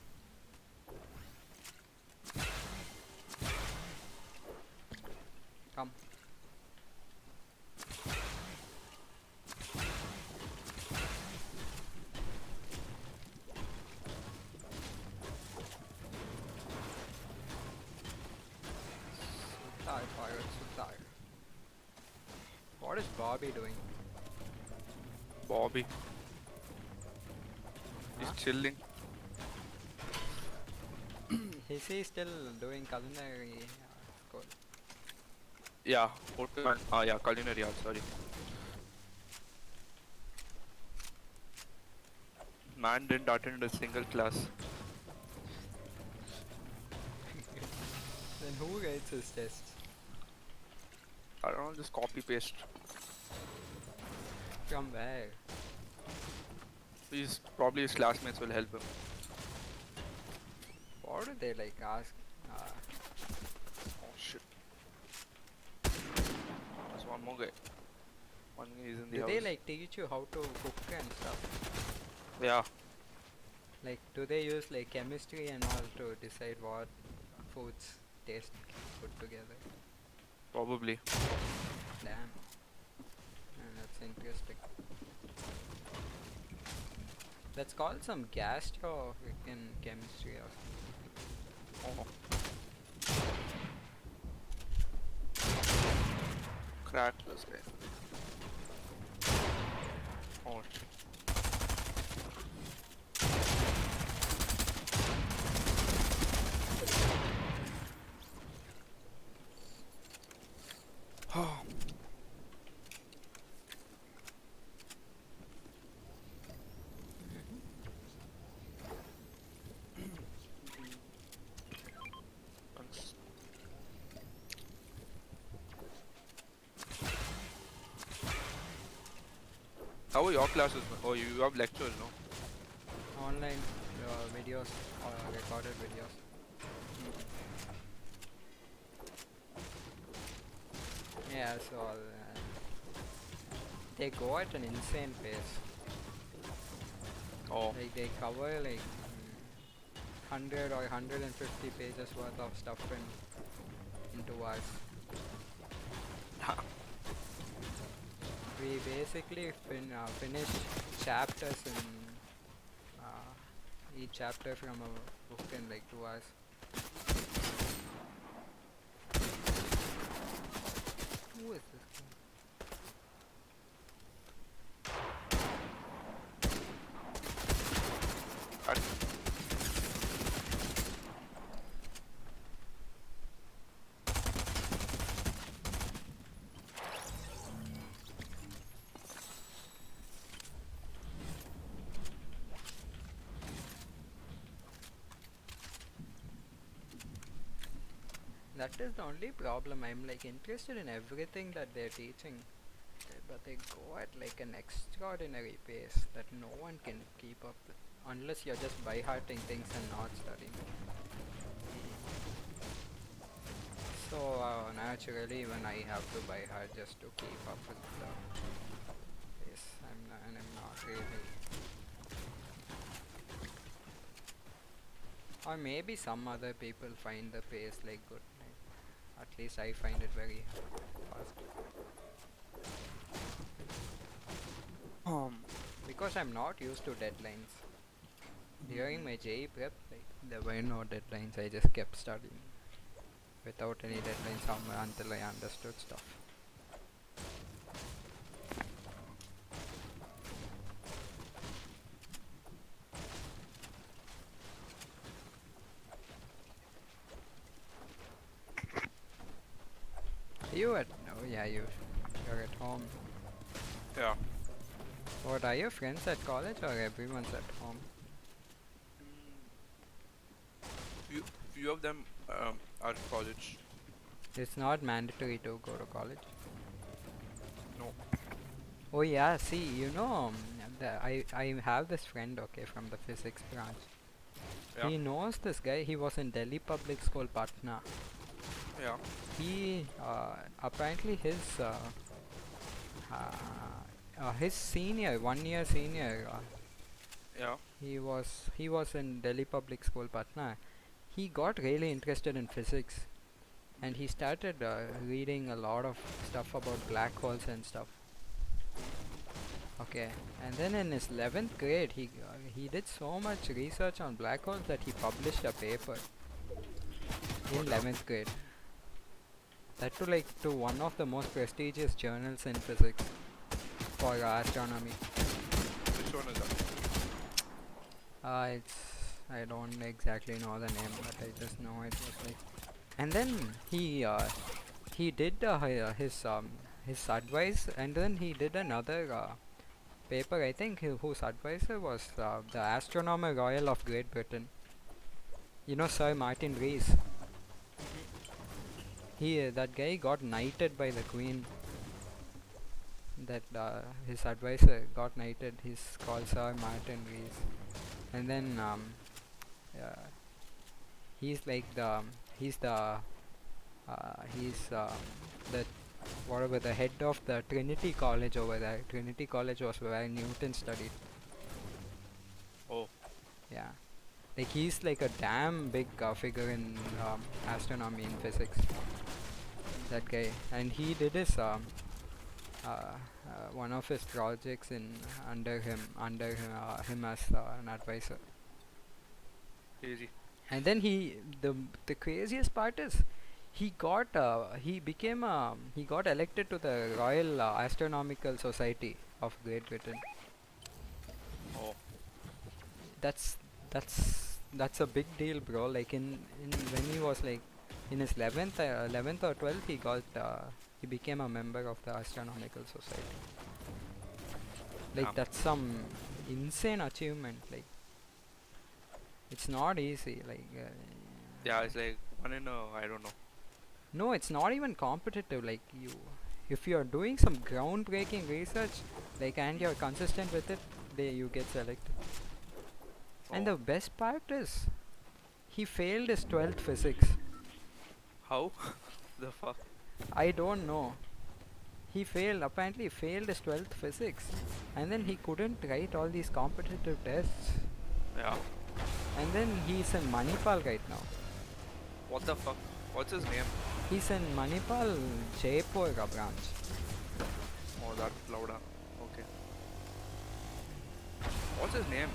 Come. Sutai, pirate, Sutai. What is Bobby doing? Bobby. He's Huh? chilling. Is he still doing culinary school? Yeah, hotel and yeah, culinary art, sorry. Man didn't attend a single class. Then who writes his tests? I don't know, just copy paste. From where? He's probably his classmates will help him. What do they like ask? Oh shit. There's one more guy. One guy is in the Do house. they like teach you how to cook and stuff? Yeah. Like, do they use like chemistry and all to decide what foods taste good together? Probably. Damn. That's interesting. That's called some gastro in chemistry or something. Oh. Cracked this guy. Oh shit. Oh. Thanks. How are your classes? Oh, you have lectures, no? Online videos or recorded videos. Yeah, so they go at an insane pace. Oh. Like they cover like 100 or 150 pages worth of stuff into hours. We basically finish chapters in each chapter from a book in like 2 hours. Who is this guy? That is the only problem. I'm like interested in everything that they're teaching, but they go at like an extraordinary pace that no one can keep up with, unless you're just by-hearting things and not studying. So naturally, even I have to by-heart just to keep up with the pace. I'm not really. Or maybe some other people find the pace like good. At least I find it very fast. Because I'm not used to deadlines. During my JE prep, like, there were no deadlines. I just kept studying without any deadlines until I understood stuff. You at? Oh yeah, you're at home. Yeah. What, are your friends at college or everyone's at home? Few of them are at college. It's not mandatory to go to college. No. Oh yeah, see, you know, I have this friend, okay, from the physics branch. Yeah. He knows this guy. He was in Delhi Public School, Patna. Yeah. He apparently his senior, 1 year senior. Yeah. He was in Delhi Public School, Patna. He got really interested in physics, and he started reading a lot of stuff about black holes and stuff. Okay, and then in his 11th grade, he did so much research on black holes that he published a paper in 11th grade. That to one of the most prestigious journals in physics for astronomy. Which one is that? I don't exactly know the name, but I just know it was like. And then he did his advice, and then he did another paper. I think whose advisor was the Astronomer Royal of Great Britain. You know Sir Martin Rees. That guy got knighted by the Queen. That his advisor got knighted. He's called Sir Martin Rees, and then he's the whatever, the head of the Trinity College over there. Trinity College was where Newton studied. Oh. Yeah. Like he's like a damn big figure in astronomy and physics. That guy, and he did his one of his projects under him as an advisor. Crazy. And then the craziest part is he got elected to the Royal Astronomical Society of Great Britain. Oh. That's a big deal, bro. Like in when he was like in his 11th or 12th, he became a member of the Astronomical Society. Like that's some insane achievement. Like it's not easy. Like yeah, it's like one in a, I don't know. No, it's not even competitive. Like if you're doing some groundbreaking research, like, and you're consistent with it, you get selected. And the best part is, he failed his 12th physics. How? The fuck? I don't know. Apparently failed his 12th physics, and then he couldn't write all these competitive tests. Yeah. And then he's in Manipal right now. What the fuck? What's his name? He's in Manipal, Jaipur branch. Oh, that's louder. Okay. What's his name?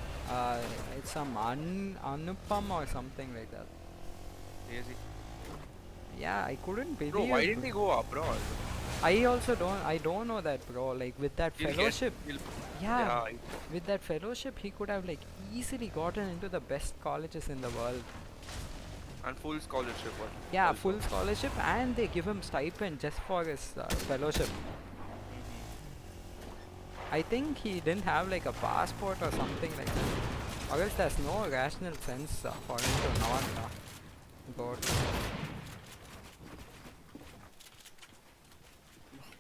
It's some Anupam or something like that. Crazy. Yeah, I couldn't believe. Bro, why didn't he go abroad? I don't know that, bro. Like with that fellowship, with that fellowship, he could have like easily gotten into the best colleges in the world. And full scholarship, what? Yeah, full scholarship, and they give him stipend just for his fellowship. I think he didn't have like a passport or something like that, or else there's no rational sense for him to not go to.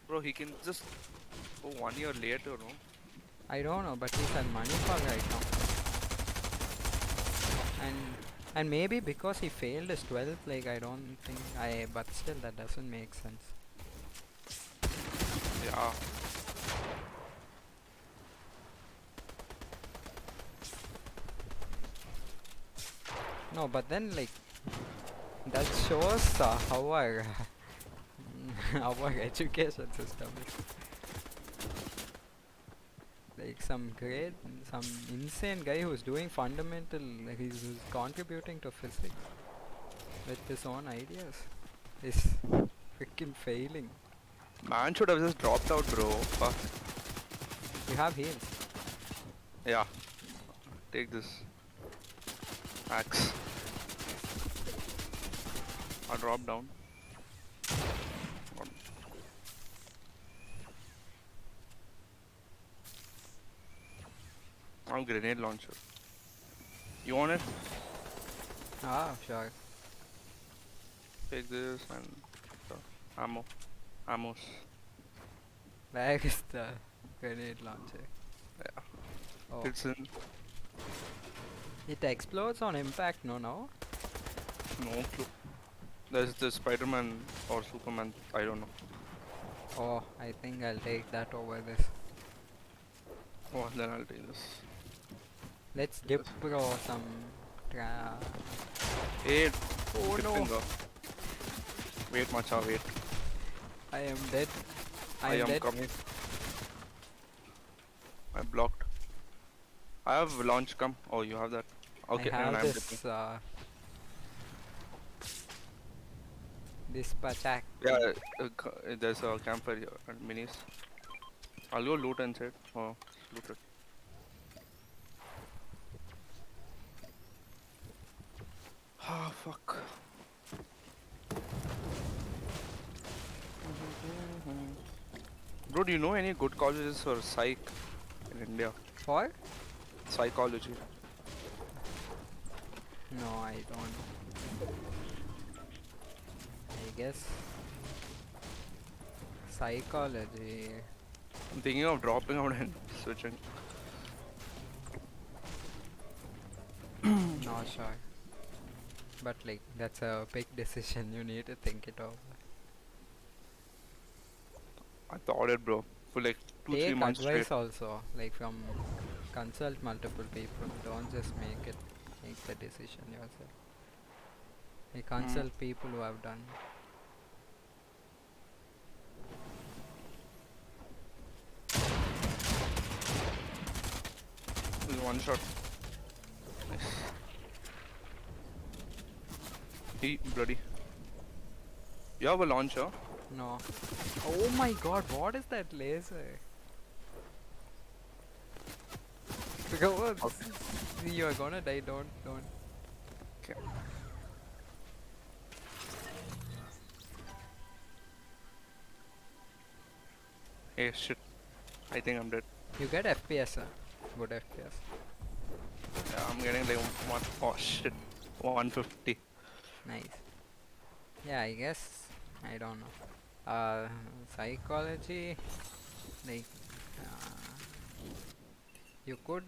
Bro, he can just go 1 year later, no? I don't know, but he's at Manipal right now. And maybe because he failed his 12th, like I don't think but still that doesn't make sense. Yeah. No, but then like that shows how our our education system is. Like some insane guy who's doing fundamental, like who's contributing to physics with his own ideas is freaking failing. Man should have just dropped out, bro. Fuck. You have heals. Yeah. Take this axe. I'll drop down. have grenade launcher. You want it? Ah, sure. Take this and ammo. Ammos. Where is the grenade launcher? Yeah. Oh. It's in. It explodes on impact, no? No clue. There's the Spider-Man or Superman. I don't know. Oh, I think I'll take that over this. Oh, then I'll take this. Let's dip bro some. Eight. Oh Tip no. finger. Wait, macha, wait. I am dead. I am dead. coming. I blocked. I have launch. Come. Oh, you have that. Okay, I have and I'm this. dipping. This patak. Yeah, there's a campfire here and minis. I'll go loot inside. Oh, loot it. Ah, fuck. Bro, do you know any good colleges for psych in India? For? Psychology. No, I don't. I guess psychology. I'm thinking of dropping out and switching. Not sure. But like that's a big decision. You need to think it over. I thought it, bro. For like 2-3 Take months advice straight. also, like from consult multiple people. Don't just make the decision yourself. Like consult people who have done. One shot. Nice. He bloody. You have a launcher? No. Oh my god, what is that laser? Go you are gonna die, don't. Okay. Hey shit. I think I'm dead. You get FPS, good FPS. Yeah, I'm getting like one. Oh shit. 150. Nice. Yeah, I guess. I don't know. Psychology, like, you could.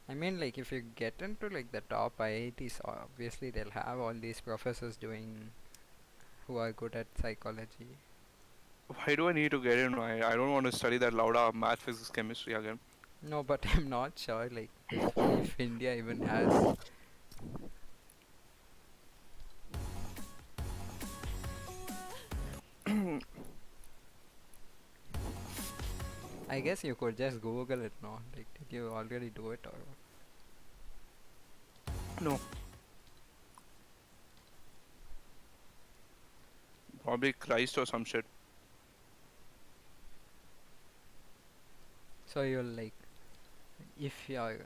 I mean, like, if you get into like the top IITs, obviously they'll have all these professors who are good at psychology. Why do I need to get in? I don't want to study that Lauda math, physics, chemistry again. No, but I'm not sure, like, if India even has. I guess you could just Google it, no? Like, did you already do it or? No. Probably Christ or some shit. So you'll like, if you're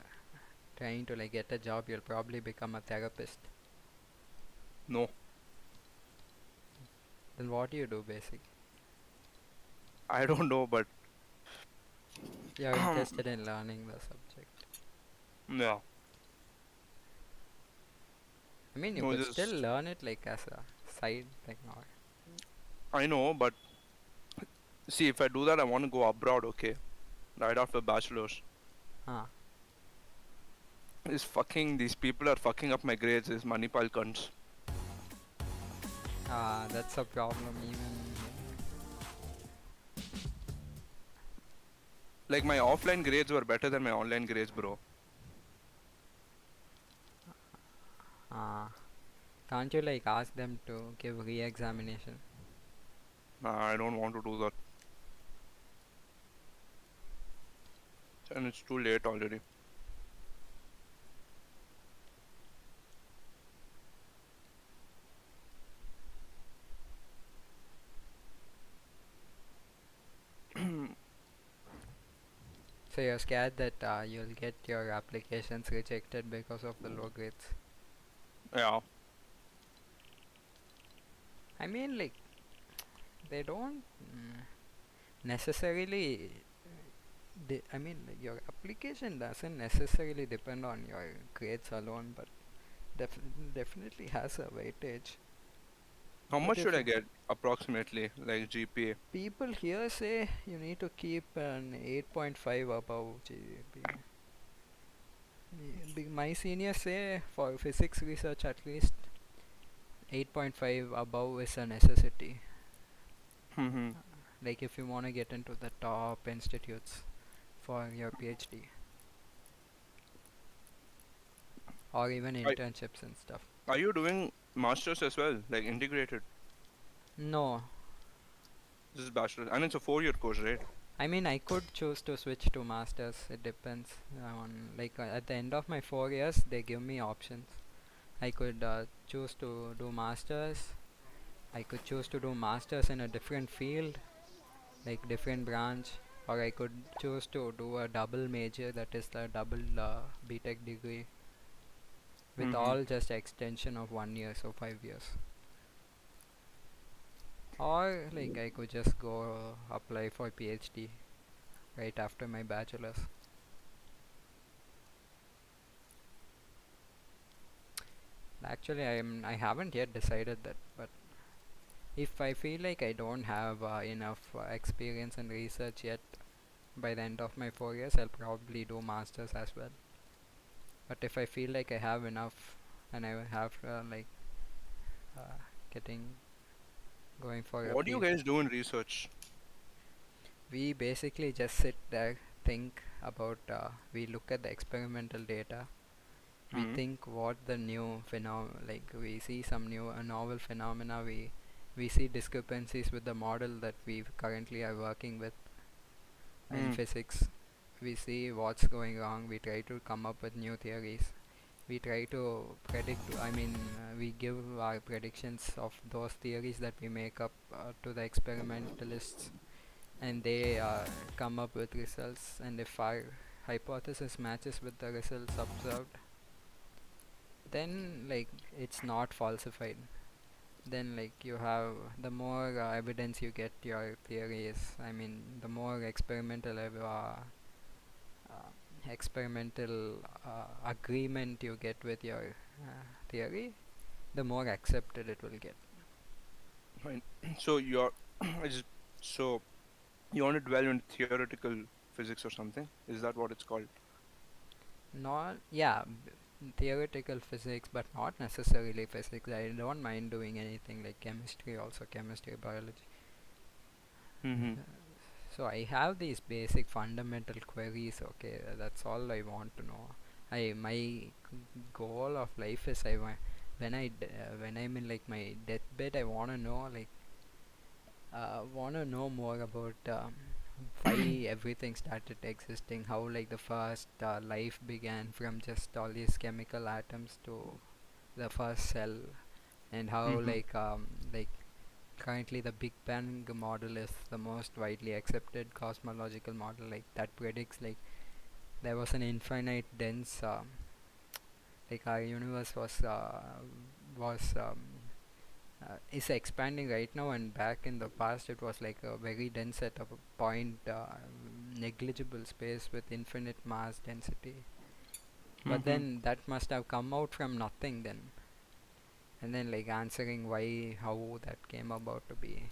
trying to like get a job, you'll probably become a therapist. No. Then what do you do, basically? I don't know, but you're interested in learning the subject. Yeah. I mean, you No, could just- still learn it like as a side thing, or I know, but see, if I do that, I want to go abroad, okay? Right after bachelor's. These people are fucking up my grades, these Manipal cunts. that's a problem even. Like, my offline grades were better than my online grades, bro. Can't you like ask them to give re-examination? Nah, I don't want to do that. And it's too late already. So you're scared that you'll get your applications rejected because of the low grades? Yeah. I mean, like, they don't necessarily I mean, like, your application doesn't necessarily depend on your grades alone, but definitely has a weightage. How But much if should I get approximately, like GPA? people here say you need to keep an 8.5 above GPA. My seniors say for physics research at least 8.5 above is a necessity. Mm-hmm. Like if you want to get into the top institutes for your PhD or even internships and stuff. Are you doing masters as well, like integrated? No, This is bachelor, and it's a 4-year course, right? I mean I could choose to switch to masters. It depends on at the end of my 4 years they give me options. I could choose to do masters. I could choose to do masters in a different field, like different branch, or I could choose to do a double major, that is the double BTech degree, with all just extension of 1 year, so 5 years. Or like I could just go apply for PhD right after my bachelor's. Actually, I haven't yet decided that, but if I feel like I don't have enough experience in research yet, by the end of my 4 years, I'll probably do masters as well. But if I feel like I have enough and I have going for a What do you guys do in research? we basically just sit there, think about, we look at the experimental data, we think what the new we see some new novel phenomena, we see discrepancies with the model that we currently are working with in physics. We see what's going wrong, we try to come up with new theories, we try to predict, we give our predictions of those theories that we make up to the experimentalists, and they come up with results, and if our hypothesis matches with the results observed, then it's not falsified. Then you have, the more evidence you get your theory is, the more experimental agreement you get with your theory, the more accepted it will get. Right. So you're so you want to dwell in theoretical physics or something? Is that what it's called? Theoretical physics, but not necessarily physics. I don't mind doing anything like chemistry, also chemistry, biology. So I have these basic fundamental queries. Okay, that's all I want to know. My goal of life is when I'm in my deathbed, I want to know more about why everything started existing, how the first life began from just all these chemical atoms to the first cell, and how currently the Big Bang model is the most widely accepted cosmological model, that predicts there was an infinite dense our universe is expanding right now, and back in the past it was a very dense at a point, negligible space with infinite mass density. But then that must have come out from nothing then, and then answering how that came about to be.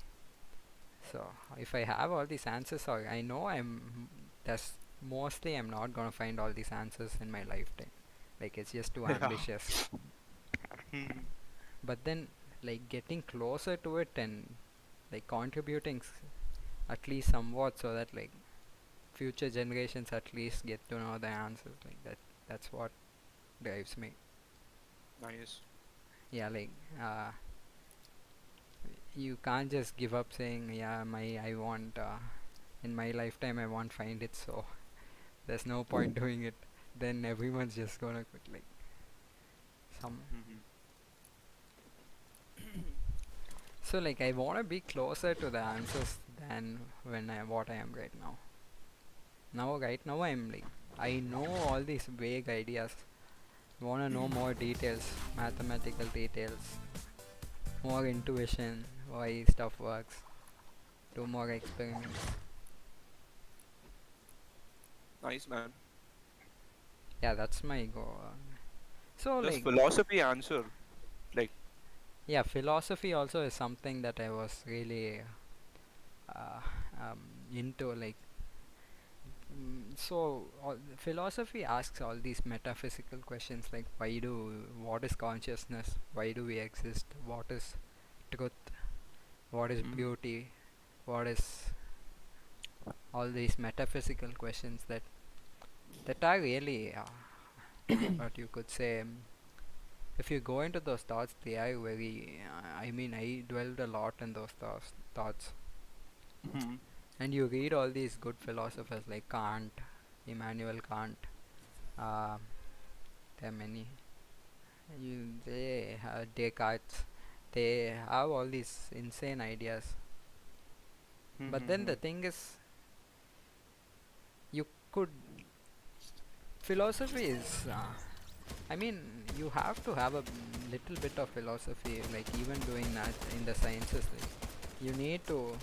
So if I have all these answers, or I know I'm not gonna find all these answers in my lifetime, it's just too ambitious. But then getting closer to it and contributing at least somewhat, so that future generations at least get to know the answers, that's what drives me. Nice. Yeah, you can't just give up saying I want in my lifetime I won't find it, so there's no point doing it. Then everyone's just gonna quit. So I want to be closer to the answers than what I am right now. Right now I know all these vague ideas. I want to know more details, mathematical details, more intuition, why stuff works, do more experiments. Nice, man. Yeah, that's my goal. So Just like philosophy answer. Like, yeah, philosophy also is something that I was really uh, into. Like, so philosophy asks all these metaphysical questions like what is consciousness, why do we exist, what is truth, what is beauty, what is all these metaphysical questions that are really what you could say, if you go into those thoughts, they are very I mean, I dwelled a lot in those thoughts. And you read all these good philosophers like Kant, Immanuel Kant, there are many, they Descartes, they have all these insane ideas. But then the thing is, you could philosophy is I mean, you have to have a little bit of philosophy, like even doing that in the sciences. Like, you need to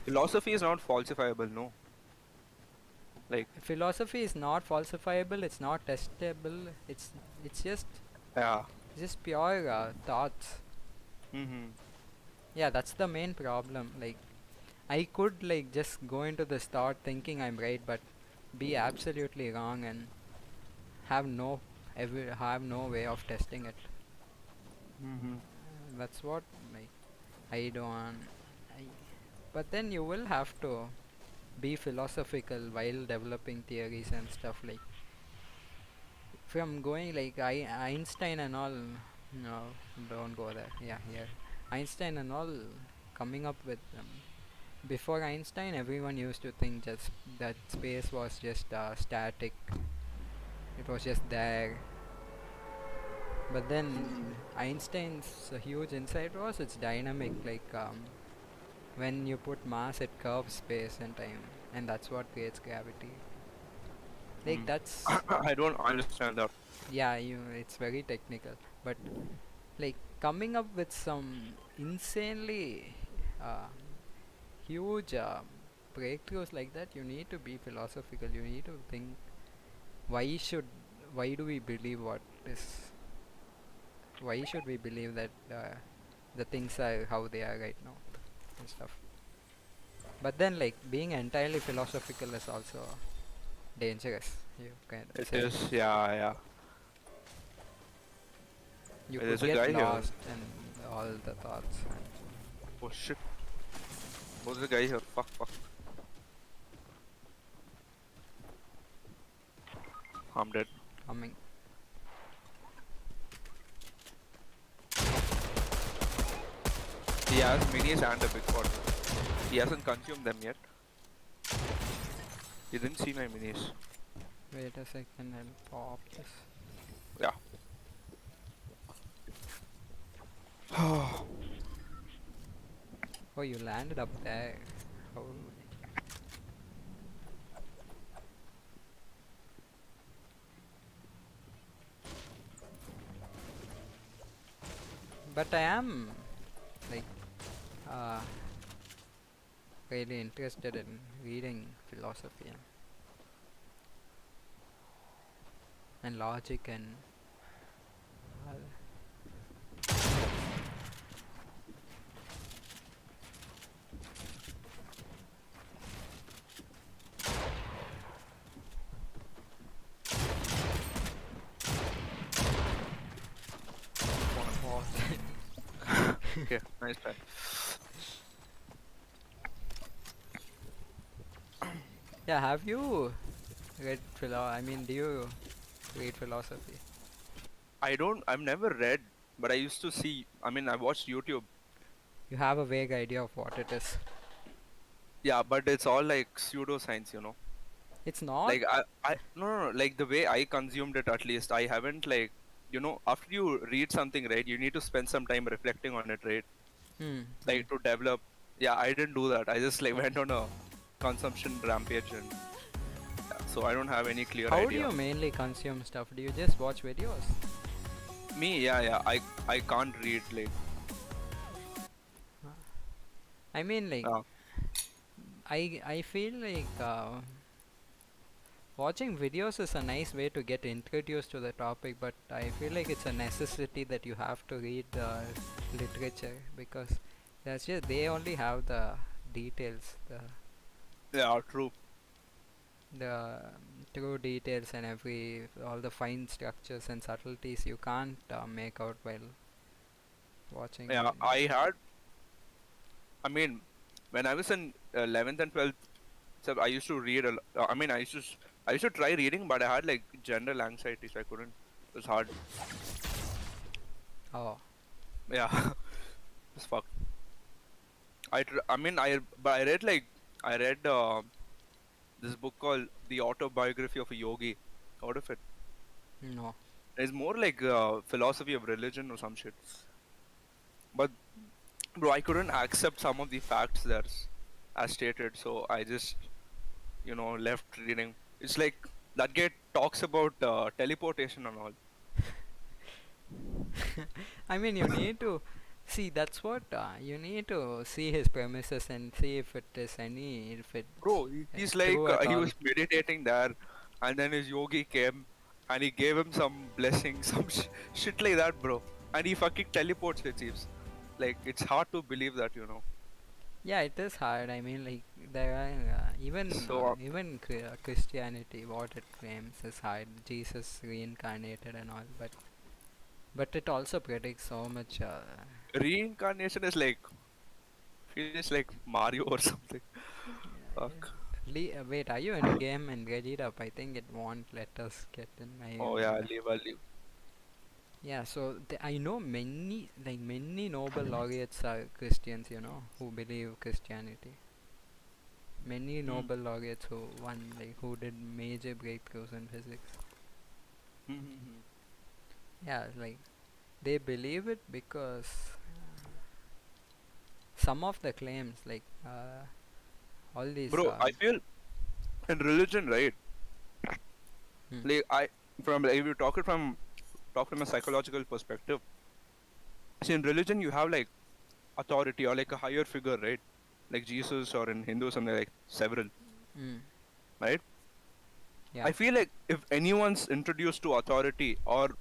philosophy is not falsifiable, no. Like, philosophy is not falsifiable, it's not testable, it's just yeah, just pure thoughts. Yeah, that's the main problem. Like, I could like just go into this thought thinking I'm right, but be absolutely wrong and have no way of testing it. That's what like I don't. But then you will have to be philosophical while developing theories and stuff. Like, from going like Einstein and all. No, don't go there. Yeah, here Einstein and all coming up with before Einstein, everyone used to think just that space was just static. It was just there. But then Einstein's huge insight was it's dynamic. Like when you put mass, it curves space and time, and that's what creates gravity. Like that's I don't understand that. yeah, it's very technical, but like coming up with some insanely huge breakthroughs like that, you need to be philosophical. You need to think why do we believe what is, why should we believe that the things are how they are right now and stuff. But then like being entirely philosophical is also dangerous. You can It say. is, yeah. You There's could a guy get here. lost in all the thoughts. Oh shit. Who's the guy here? Fuck. I'm dead. Coming. He has minis and a big pot. He hasn't consumed them yet. He didn't see my minis. Wait a second, I'll pop this. Yeah. Oh, you landed up there. Oh. But I am like really interested in reading philosophy and logic and Okay, nice try. yeah, have you read do you read philosophy? I've never read, but I used to see, I watched YouTube. You have a vague idea of what it is. Yeah, but it's all like pseudoscience, you know. It's not? Like, no, like the way I consumed it, at least, I haven't like, you know, after you read something, right, you need to spend some time reflecting on it, right? Like to develop. Yeah, I didn't do that. I just like went on a consumption rampage and so I don't have any clear How idea. do you mainly consume stuff? Do you just watch videos? Me, yeah, I can't read like. I mean, like, I feel like watching videos is a nice way to get introduced to the topic, but I feel like it's a necessity that you have to read the literature, because that's just they only have the details, Yeah, true. the true details and all the fine structures and subtleties you can't make out while watching. Yeah, I mean, when I was in 11th and 12th, so I used to read I mean, I used to try reading, but I had like general anxiety, so I couldn't. It was hard. Oh. Yeah, it's fucked. I mean, but I read this book called The Autobiography of a Yogi. Heard of it? No. It's more like philosophy of religion or some shit. But bro, I couldn't accept some of the facts there as stated, so I just left reading. It's like that guy talks about teleportation and all. I mean, you need to see. That's what you need to see his premises and see if it is if it. Bro, he's like true at he all. was meditating there, and then his yogi came, and he gave him some blessing, some shit like that, bro. And he fucking teleports, it seems. Like it's hard to believe that, Yeah, it is hard. I mean, like there are even Christianity, what it claims is hard. Jesus reincarnated and all, but it also predicts so much. Reincarnation is like, feels like Mario or something. Fuck. Wait, are you in a game and read it up? I think it won't let us get in. Oh yeah, I'll leave. Yeah, so I know many Nobel laureates are Christians, who believe Christianity. Many Nobel laureates who won, who did major breakthroughs in physics. Yeah, they believe it because some of the claims, all these. Bro, I feel in religion, right? Like if you talk from a psychological perspective, see, in religion you have like authority or like a higher figure, right? Like Jesus, or in Hinduism they're like several, right? Yeah. I feel like if anyone's introduced to authority, or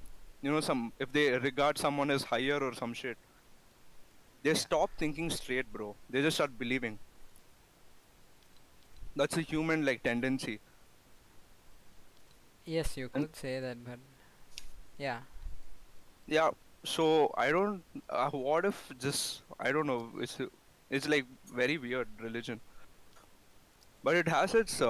if they regard someone as higher or some shit, they stop thinking straight, bro. They just start believing. That's a human tendency. Yes, you could say that, but yeah. Yeah, so I don't. What if just I don't know. It's like very weird religion, but it has its.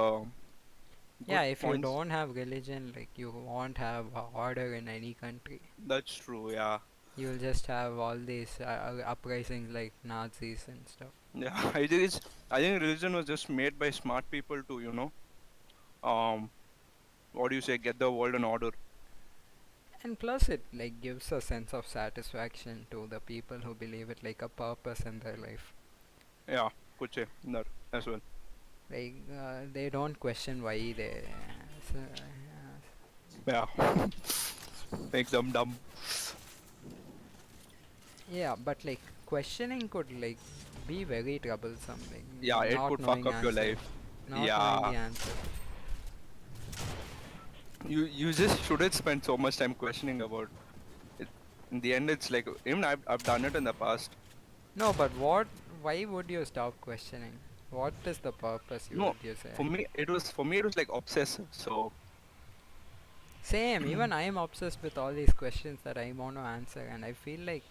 Yeah, if you points. don't have religion, you won't have order in any country. That's true. Yeah. You'll just have all these uprisings like Nazis and stuff. Yeah, I think religion was just made by smart people to what do you say, get the world in order. And plus it gives a sense of satisfaction to the people who believe it, like a purpose in their life. Yeah, could say that as well. They don't question why they Yeah. Make them dumb. Yeah, but questioning could be very troublesome. Yeah, it not could knowing fuck up your answer. life. Not Yeah. knowing the answer. You just shouldn't spend so much time questioning about it. In the end, it's like, even I've done it in the past. No, but why would you stop questioning? What is the purpose, No, would you say? for me it was like obsessive. So Same, even I am obsessed with all these questions that I want to answer, and I feel like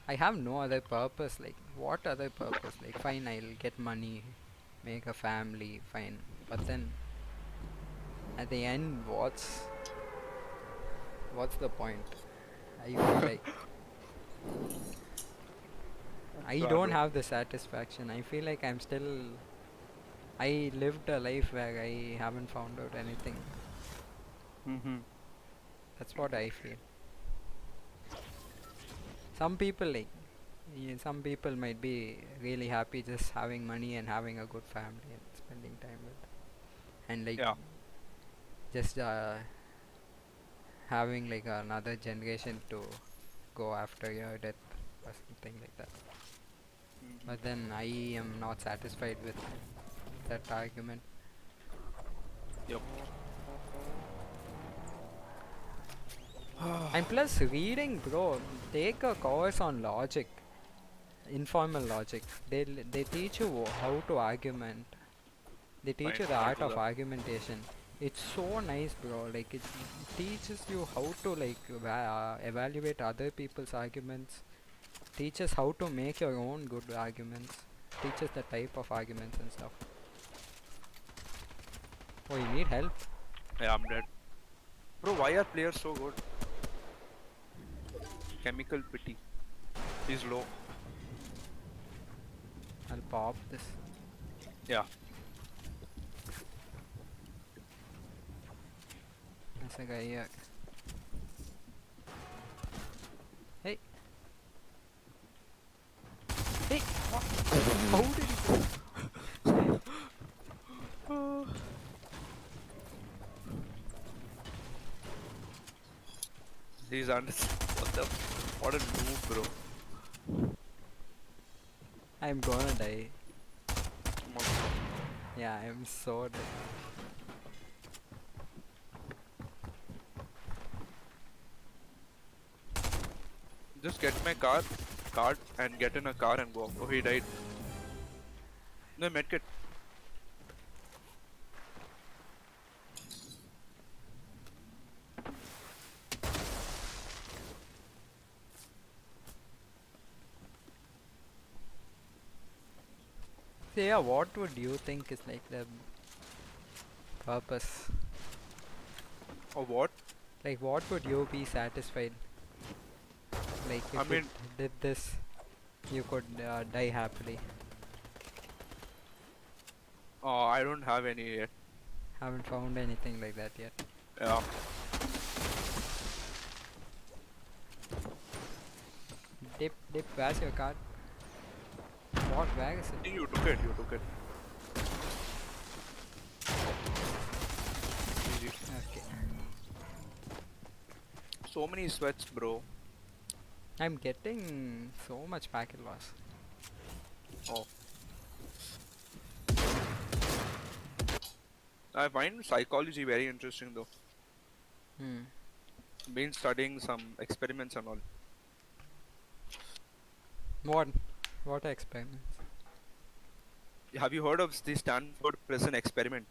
I have no other purpose. What other purpose? Fine, I'll get money, make a family, fine. But then, at the end, what's the point? I feel like I don't have the satisfaction. I feel like I lived a life where I haven't found out anything. That's what I feel. Some people might be really happy just having money and having a good family and spending time with, and just having another generation to go after your death or something like that. But then I am not satisfied with that argument. Yep. And plus reading, bro, take a course on logic, informal logic. They teach you how to argument. They teach you the I'll art do of that. argumentation. It's so nice, bro. Like it teaches you how to like evaluate other people's arguments. Teaches how to make your own good arguments. Teaches the type of arguments and stuff. Oh, you need help? Yeah, I'm dead. Bro, why are players so good? Chemical pity. He's low. I'll pop this. Yeah. There's a guy here. Hey. Hey! What? How did he go? He's under. What a noob, bro. I'm gonna die. Come on. Yeah, I'm so dead. Just get my card and get in a car and go. Oh, he died. No, medkit. So yeah, what would you think is like the purpose? Or what? Like what would you be satisfied? Like if I mean, you did this, you could die happily. Oh, I don't have any yet. Haven't found anything like that yet. Yeah. Dip, where's your card? What, where is it? You took it, you took it. Easy. Okay. So many sweats, bro. I'm getting so much packet loss. Oh. I find psychology very interesting though. Been studying some experiments and all. What experiments? Have you heard of the Stanford prison experiment?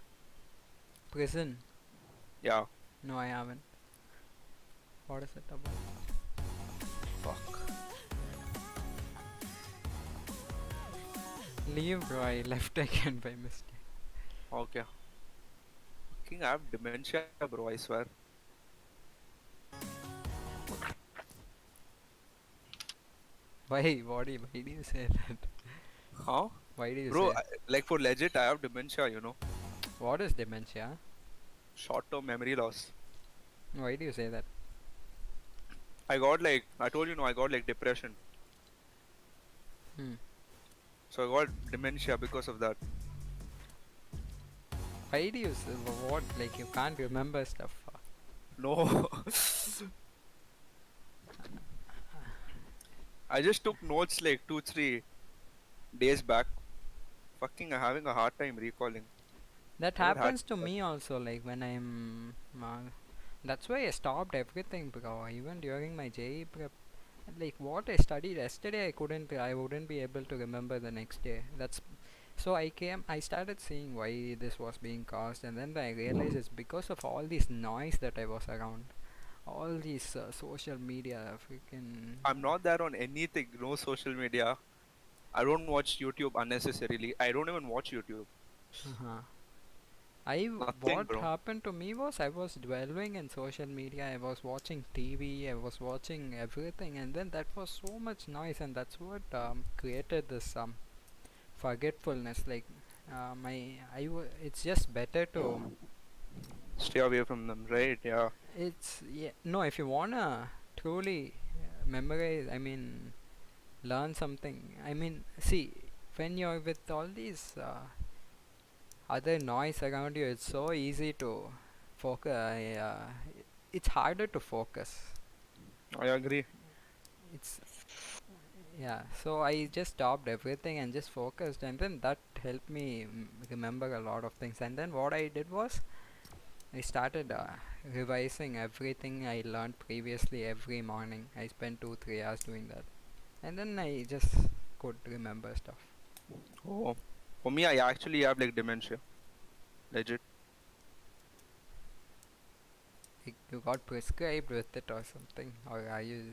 Prison? Yeah. No, I haven't. What is it about? Fuck. Leave, bro. I left again by mistake. Okay. Fucking I have dementia, bro, I swear. Why do you say that? Huh? Why do you Bro, say like for legit, I have dementia, you know. What is dementia? Short-term memory loss. Why do you say that? I got like, I told you, no, I got like depression. So I got dementia because of that. Why do you say what? Like you can't remember stuff? No. I just took notes like 2-3 days back. Fucking having a hard time recalling. That I would happens to me also. Like when I'm, that's why I stopped everything, bro. Even during my JE prep, like what I studied yesterday, I wouldn't be able to remember the next day. So I started seeing why this was being caused, and then I realized it's because of all this noise that I was around. All these social media, freaking. I'm not there on anything, no social media. I don't watch YouTube unnecessarily. I don't even watch YouTube. What bro. happened to me was I was dwelling in social media, I was watching TV, I was watching everything, and then that was so much noise, and that's what created this forgetfulness. Like it's just better to Stay away from them, right? Yeah. no, if you wanna truly memorize, I mean learn something, I mean see, when you're with all these other noise around you, it's so easy to focus. It's harder to focus. I agree. Yeah, so I just stopped everything and just focused, and then that helped me remember a lot of things. And then what I did was I started revising everything I learned previously every morning. I spent 2-3 hours doing that, and then I just could remember stuff. Oh, for me, I actually have like dementia. Legit. You got prescribed with it or something, or are you?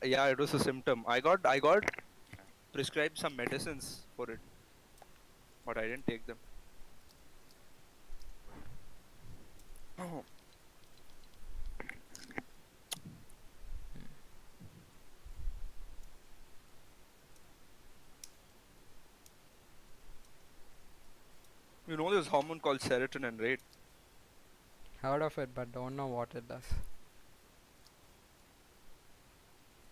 Yeah, it was a symptom. I got prescribed some medicines for it, but I didn't take them. Oh. You know this hormone called serotonin, right? Heard of it, but don't know what it does.